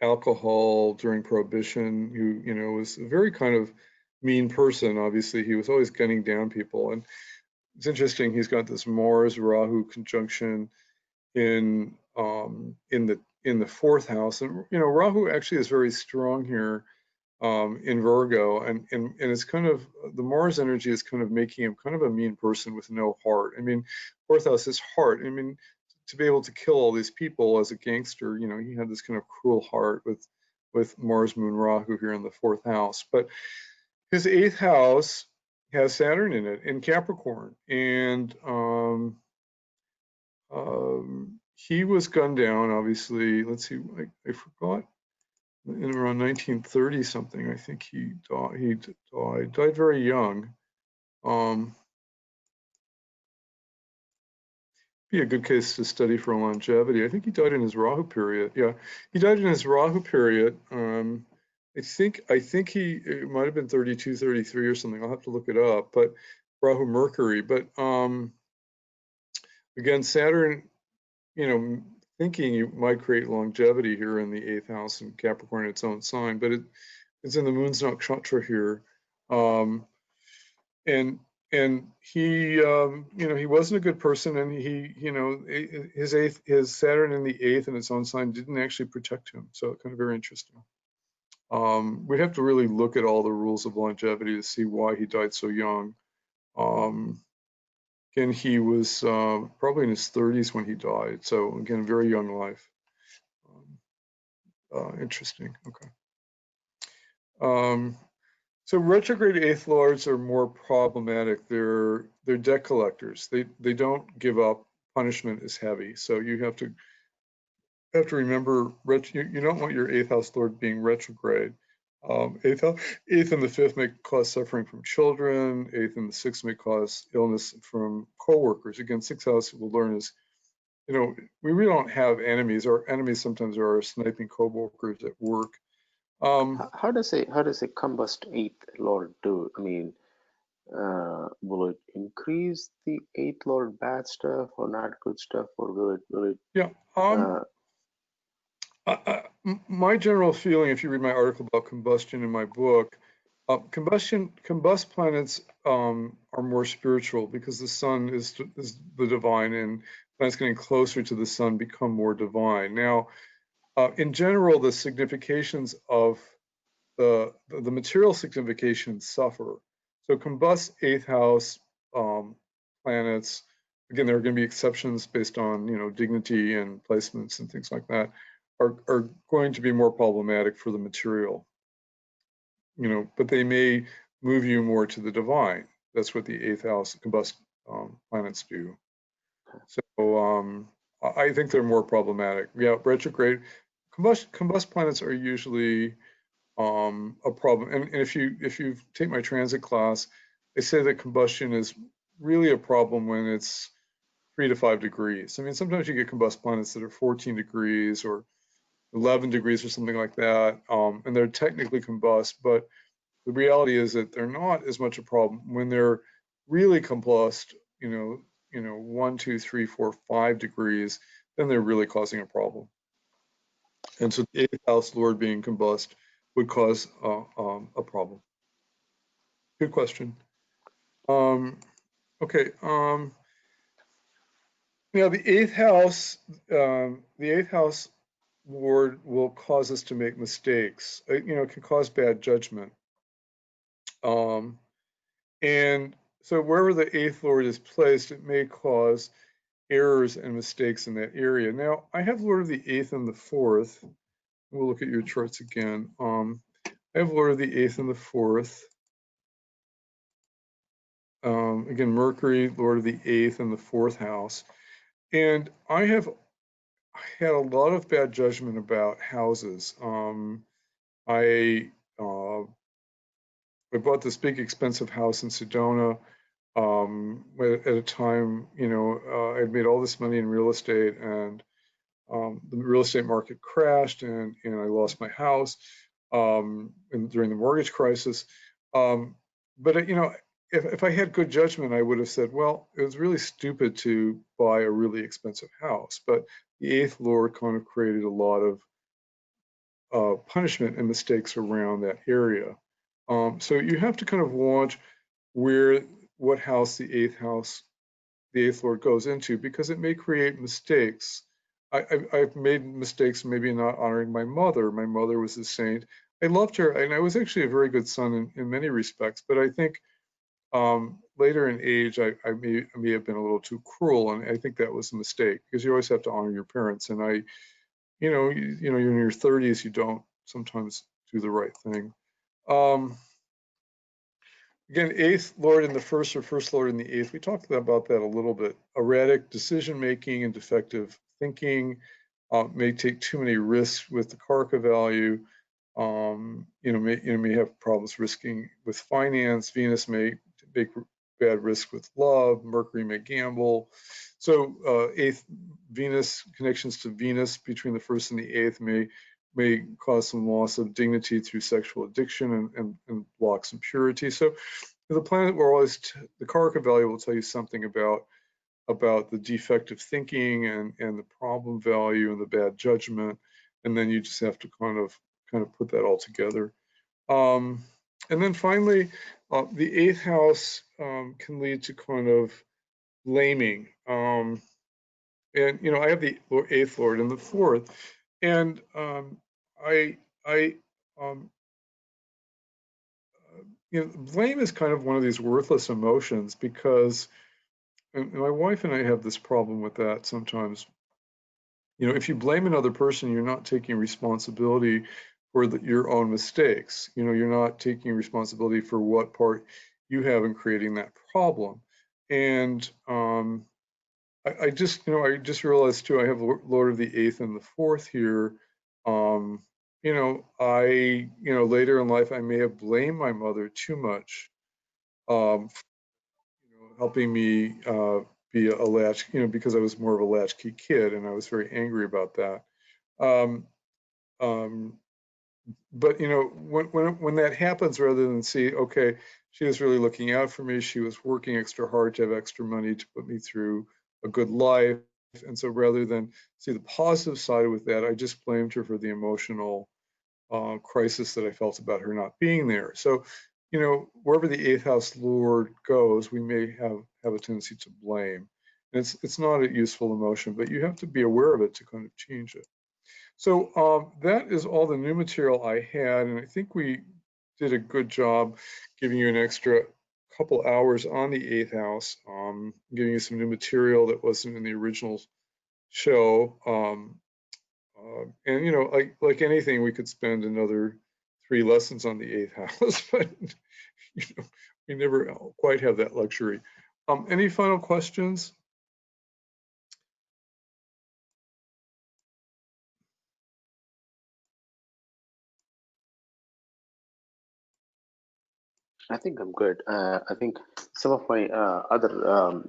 alcohol during Prohibition, who, was a very kind of mean person. Obviously, he was always gunning down people. And it's interesting, he's got this Mars Rahu conjunction in the 4th house. And, Rahu actually is very strong here in Virgo, and it's kind of, the Mars energy is kind of making him kind of a mean person with no heart. I mean, 4th house is heart. I mean, to be able to kill all these people as a gangster, he had this kind of cruel heart with Mars, Moon, Rahu here in the 4th house. But his 8th house has Saturn in it in Capricorn, and he was gunned down. Obviously, let's see, I forgot. In around 1930 something, I think he died. He died very young. Be a good case to study for longevity. I think he died in his Rahu period. Yeah, he died in his Rahu period. I think it might have been 32, 33 or something. I'll have to look it up. But Rahu Mercury. But again, Saturn, thinking you might create longevity here in the 8th house in Capricorn, its own sign, but it's in the moon's nakshatra here. And he, he wasn't a good person, and he, his Saturn in the 8th in its own sign didn't actually protect him. So kind of very interesting. We have to really look at all the rules of longevity to see why he died so young. Again, he was probably in his 30s when he died. So again, very young life. Interesting. Okay. So retrograde 8th lords are more problematic. They're debt collectors. They don't give up. Punishment is heavy. So you have to remember, you don't want your 8th house lord being retrograde. 8th and the 5th may cause suffering from children. 8th and the 6th may cause illness from co-workers. Again, 6th house we'll learn is, we really don't have enemies. Our enemies sometimes are our sniping co-workers at work. How does a combust 8th lord do? I mean, will it increase the 8th lord bad stuff or not good stuff, or will it? Yeah. My general feeling, if you read my article about combustion in my book, Combust planets are more spiritual because the sun is the divine, and planets getting closer to the sun become more divine. Now, in general, the significations of the material significations suffer. So combust 8th house planets, again, there are going to be exceptions based on dignity and placements and things like that, are going to be more problematic for the material. But they may move you more to the divine. That's what the 8th house combust planets do. So I think they're more problematic. Yeah, retrograde combust planets are usually a problem. And if you take my transit class, they say that combustion is really a problem when it's 3 to 5 degrees. I mean, sometimes you get combust planets that are 14 degrees or 11 degrees or something like that, and they're technically combust, but the reality is that they're not as much a problem when they're really combust, 1, 2, 3, 4, 5 degrees, then they're really causing a problem. And so the 8th house lord being combust would cause a problem. Good question. Okay. Now the 8th house lord will cause us to make mistakes. It can cause bad judgment. And so wherever the 8th lord is placed, it may cause errors and mistakes in that area. Now, I have Lord of the 8th and the 4th. We'll look at your charts again. I have Lord of the 8th and the 4th. Again, Mercury, Lord of the 8th and the 4th house. And I had a lot of bad judgment about houses. I bought this big expensive house in Sedona at a time, I'd made all this money in real estate, and the real estate market crashed, and I lost my house during the mortgage crisis. But if I had good judgment, I would have said, well, it was really stupid to buy a really expensive house. But the 8th lord kind of created a lot of punishment and mistakes around that area. So you have to kind of watch what house the 8th lord goes into, because it may create mistakes. I've made mistakes maybe not honoring my mother. My mother was a saint. I loved her, and I was actually a very good son in many respects, but I think later in age, I may have been a little too cruel, and I think that was a mistake, because you always have to honor your parents. And you're in your 30s, you don't sometimes do the right thing. Again, 8th lord in the 1st or 1st lord in the 8th, we talked about that a little bit. Erratic decision-making and defective thinking, may take too many risks with the Karaka value, may have problems risking with finance. Venus may make bad risk with love. Mercury may gamble. So 8th Venus, connections to Venus between the 1st and the 8th may cause some loss of dignity through sexual addiction and block some purity. So the planet will always, the Karaka value will tell you something about the defective thinking and the problem value and the bad judgment, and then you just have to kind of put that all together. And then finally, the 8th house can lead to kind of blaming. And I have the 8th lord and the 4th, and blame is kind of one of these worthless emotions, because and my wife and I have this problem with that sometimes. If you blame another person, you're not taking responsibility for your own mistakes. You're not taking responsibility for what part you have in creating that problem. And I just realized too, I have Lord of the 8th and the 4th here. Later in life, I may have blamed my mother too much, helping me be a latch, because I was more of a latchkey kid, and I was very angry about that. But when that happens, rather than see, okay, she was really looking out for me, she was working extra hard to have extra money to put me through a good life, and so rather than see the positive side with that, I just blamed her for the emotional crisis that I felt about her not being there. So you know, wherever the 8th house Lord goes, we may have a tendency to blame. And it's not a useful emotion, but you have to be aware of it to kind of change it. So that is all the new material I had, and I think we did a good job giving you an extra couple hours on the 8th house, giving you some new material that wasn't in the original show. And you know, like anything, we could spend another 3 lessons on the 8th house, but you know, we never quite have that luxury. Any final questions? I think I'm good. I think some of my other,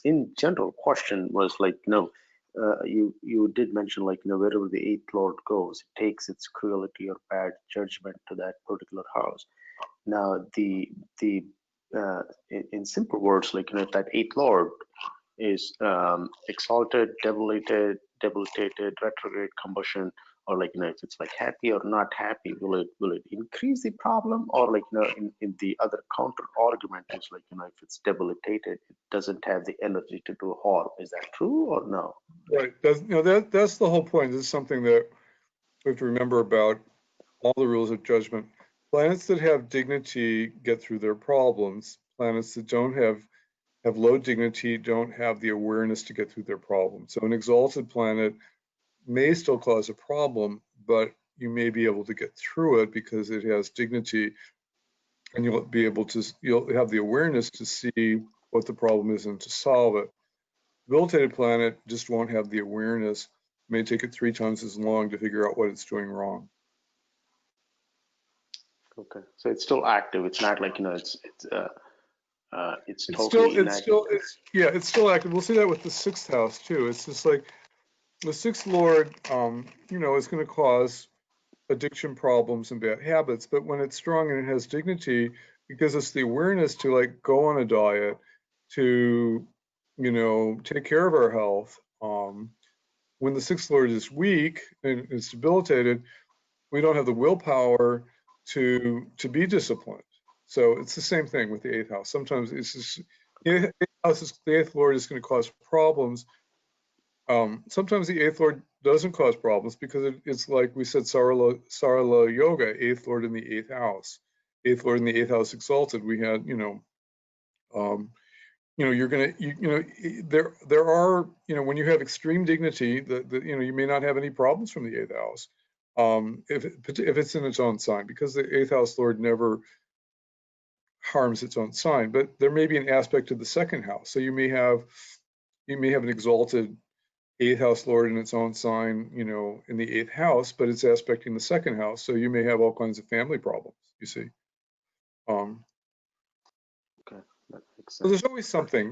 in general, question was like, you did mention like, wherever the 8th Lord goes, it takes its cruelty or bad judgment to that particular house. Now, in simple words, like, if that 8th Lord is exalted, debilitated, retrograde, combustion, or like, if it's like happy or not happy, will it increase the problem? Or like, in the other counter argument is like, if it's debilitated, it doesn't have the energy to do harm. Is that true or no? Right. That's the whole point. This is something that we have to remember about all the rules of judgment. Planets that have dignity get through their problems. Planets that don't have low dignity don't have the awareness to get through their problems. So an exalted planet may still cause a problem, but you may be able to get through it because it has dignity, and you'll have the awareness to see what the problem is and to solve it. Debilitated planet just won't have the awareness. It may take it 3 times as long to figure out what it's doing wrong. Okay, so it's still active. It's not like, it's totally inactive. It's still active. We'll see that with the 6th house too. It's just like the 6th Lord, is going to cause addiction problems and bad habits, but when it's strong and it has dignity, it gives us the awareness to like go on a diet, to take care of our health. When the 6th Lord is weak and it's debilitated, we don't have the willpower to be disciplined. So it's the same thing with the 8th house. Sometimes it's just the 8th Lord is going to cause problems. Sometimes the 8th Lord doesn't cause problems because it's like we said, Sarala Yoga, 8th Lord in the 8th house. 8th Lord in the 8th house exalted. We had, you're gonna, there are, when you have extreme dignity, you may not have any problems from the 8th house, if it's in its own sign, because the 8th house Lord never harms its own sign. But there may be an aspect of the 2nd house, so you may have an exalted 8th house Lord in its own sign, in the 8th house, but it's aspecting the 2nd house, so you may have all kinds of family problems. You see. Okay, that makes sense. So there's always something,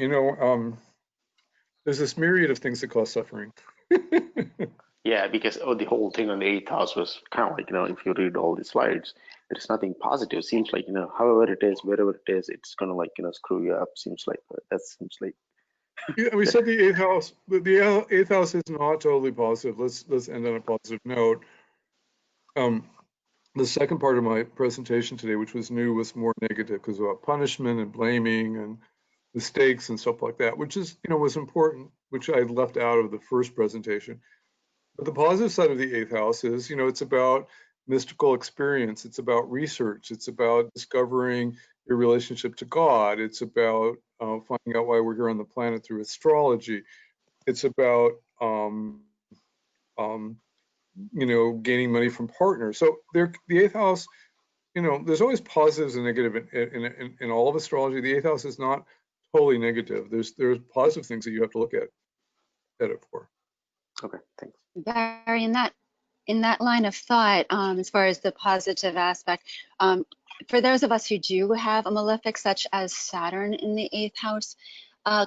there's this myriad of things that cause suffering. Yeah, because the whole thing on the 8th house was kind of like, if you read all the slides, there's nothing positive. Seems like, however it is, wherever it is, it's gonna like, screw you up. Seems like that seems like. Yeah, we said the 8th house, but the 8th house is not totally positive. Let's end on a positive note. The second part of my presentation today, which was new, was more negative because about punishment and blaming and mistakes and stuff like that, which is, was important, which I left out of the first presentation. But the positive side of the 8th house is, it's about mystical experience. It's about research. It's about discovering your relationship to God. It's about finding out why we're here on the planet through astrology. It's about, gaining money from partners. So the 8th house, there's always positives and negative in all of astrology. The 8th house is not totally negative. There's positive things that you have to look at it for. Okay, thanks. Barry, in that line of thought, as far as the positive aspect, for those of us who do have a malefic such as Saturn in the 8th house,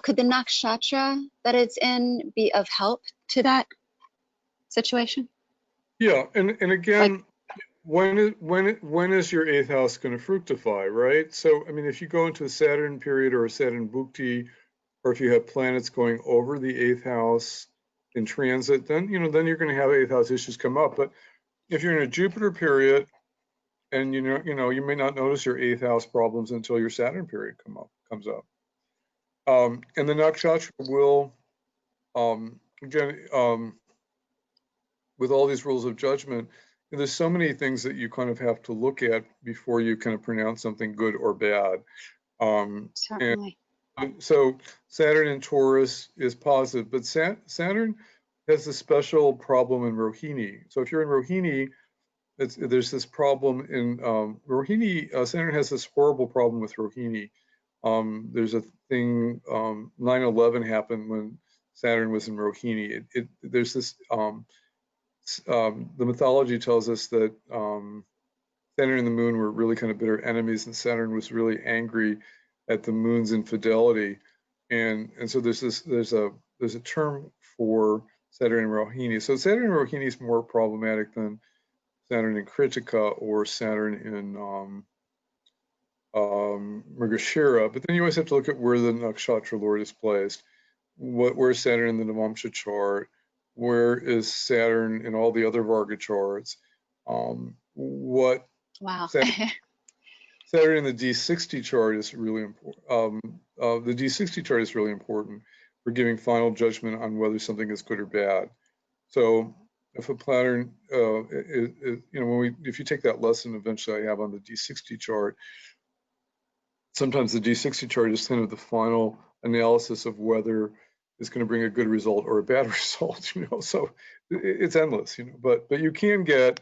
could the nakshatra that it's in be of help to that situation? Yeah, and again, when is your 8th house going to fructify, right? So, I mean, if you go into a Saturn period or a Saturn bhukti, or if you have planets going over the 8th house in transit, then you're going to have 8th house issues come up. But if you're in a Jupiter period And you may not notice your 8th house problems until your Saturn period comes up. And the nakshatra will, again, with all these rules of judgment, there's so many things that you kind of have to look at before you kind of pronounce something good or bad. Certainly. And so Saturn in Taurus is positive, but Saturn has a special problem in Rohini. So if you're in Rohini, there's this problem in Rohini. Saturn has this horrible problem with Rohini. There's a thing, 9/11 happened when Saturn was in Rohini. There's this, the mythology tells us that Saturn and the moon were really kind of bitter enemies, and Saturn was really angry at the moon's infidelity. And so there's a term for Saturn and Rohini. So Saturn and Rohini is more problematic than Saturn in Kritika or Saturn in Mrigashira. But then you always have to look at where the nakshatra lord is placed. Where's Saturn in the Navamsha chart? Where is Saturn in all the other Varga charts? Wow. Saturn in the D60 chart is really important. The D60 chart is really important for giving final judgment on whether something is good or bad. So if a pattern, if you take that lesson eventually I have on the D60 chart, sometimes the D60 chart is kind of the final analysis of whether it's going to bring a good result or a bad result. So it's endless. But you can get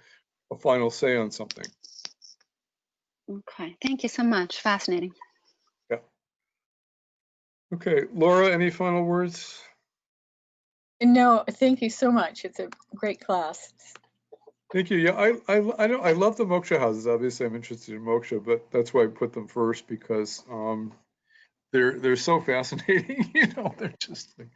a final say on something. Okay, thank you so much. Fascinating. Yeah. Okay, Laura, any final words? No, thank you so much. It's a great class. Thank you. Yeah, I know I love the moksha houses. Obviously, I'm interested in moksha, but that's why I put them first, because they're so fascinating. They're just like,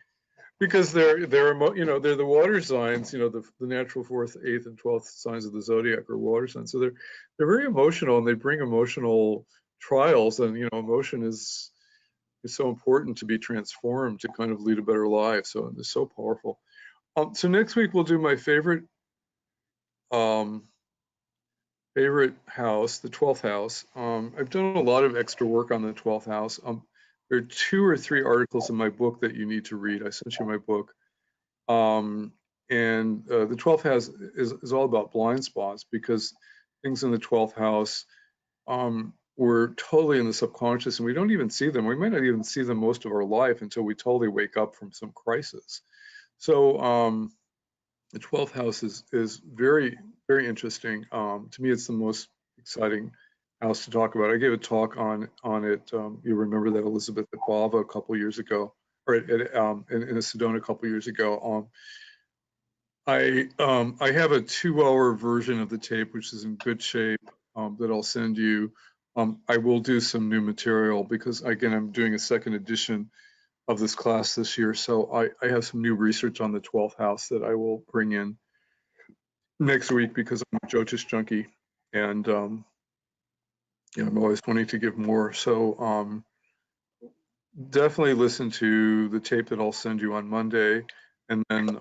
because they're the water signs. The natural 4th, 8th, and 12th signs of the zodiac are water signs. So they're very emotional, and they bring emotional trials. And emotion is so important to be transformed to kind of lead a better life. So they're so powerful. So next week we'll do my favorite house, the 12th house. I've done a lot of extra work on the 12th house. There are 2 or 3 articles in my book that you need to read. I sent you my book. And the 12th house is all about blind spots, because things in the 12th house we're totally in the subconscious, and we don't even see them. We might not even see them most of our life until we totally wake up from some crisis. So the 12th house is very, very interesting. To me, it's the most exciting house to talk about. I gave a talk on it. You remember that, Elizabeth, at Bava a couple years ago, or in a Sedona a couple years ago. I have a 2-hour version of the tape, which is in good shape, that I'll send you. I will do some new material because, again, I'm doing a second edition of this class this year. So I have some new research on the 12th house that I will bring in next week, because I'm a Jyotish junkie, and I'm always wanting to give more. So definitely listen to the tape that I'll send you on Monday, and then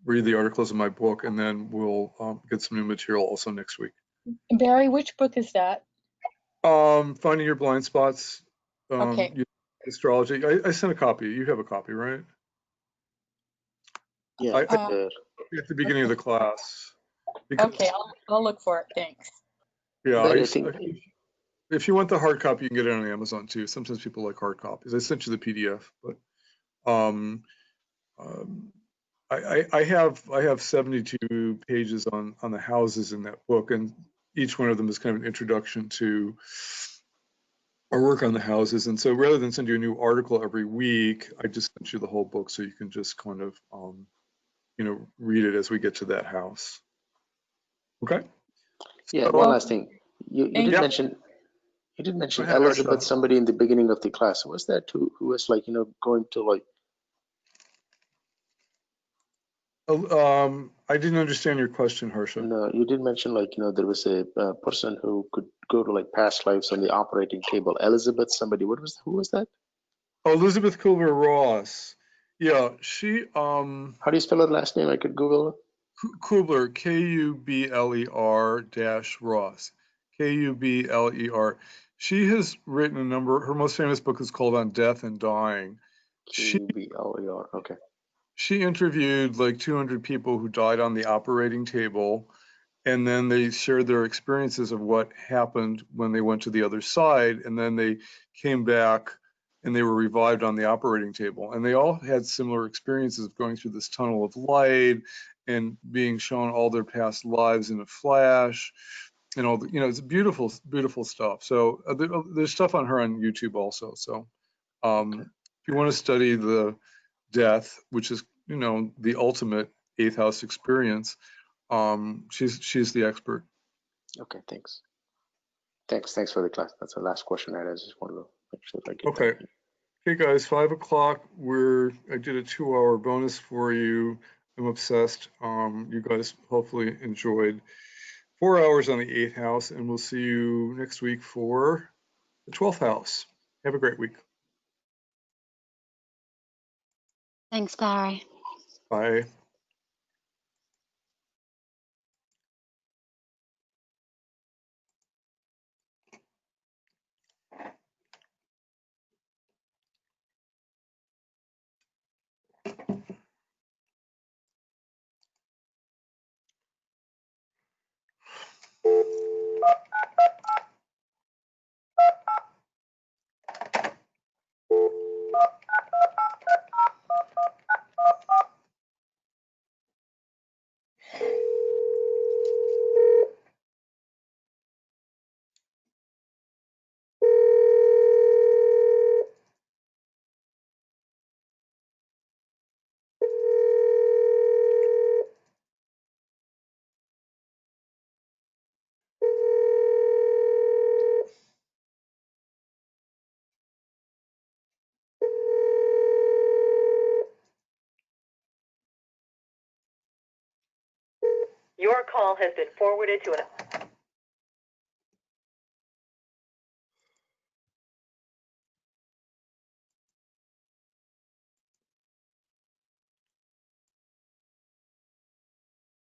read the articles in my book, and then we'll get some new material also next week. Barry, which book is that? Finding Your Blind Spots. Okay. Astrology. I sent a copy. You have a copy, right? Yeah. At the beginning of the class. Okay, I'll look for it. Thanks. Yeah, Barry, I think if you want the hard copy, you can get it on Amazon too. Sometimes people like hard copies. I sent you the PDF, but I have 72 pages on the houses in that book, and each one of them is kind of an introduction to our work on the houses. And so rather than send you a new article every week, I just sent you the whole book so you can just kind of read it as we get to that house. Okay. Yeah. So, one last thing. You did yeah. mention. You did mention Go ahead, Elizabeth, Harsha. somebody in the beginning of the class. Was that who was like, going to like? I didn't understand your question, Harsha. No, you did mention like, there was a person who could go to like past lives on the operating table. Elizabeth, somebody. Who was that? Oh, Elizabeth Kubler-Ross. Yeah, she. How do you spell her last name? I could Google it. Kubler, Kubler -Ross, Kubler. She has written a number. Her most famous book is called On Death and Dying. QBLER. Okay. She interviewed like 200 people who died on the operating table, and then they shared their experiences of what happened when they went to the other side, and then they came back and they were revived on the operating table. And they all had similar experiences of going through this tunnel of light and being shown all their past lives in a flash. And all the, it's beautiful, beautiful stuff. So there's stuff on her on YouTube also. So Okay. if you want to study the death, which is, the ultimate eighth house experience, she's the expert. Okay, thanks. Thanks for the class. That's the last question I had. I just wanted to make sure I get Okay. that. Hey guys, 5 o'clock. I did a 2-hour bonus for you. I'm obsessed. You guys hopefully enjoyed 4 hours on the 8th house, and we'll see you next week for the 12th house. Have a great week. Thanks, Barry. Bye. Your call has been forwarded to an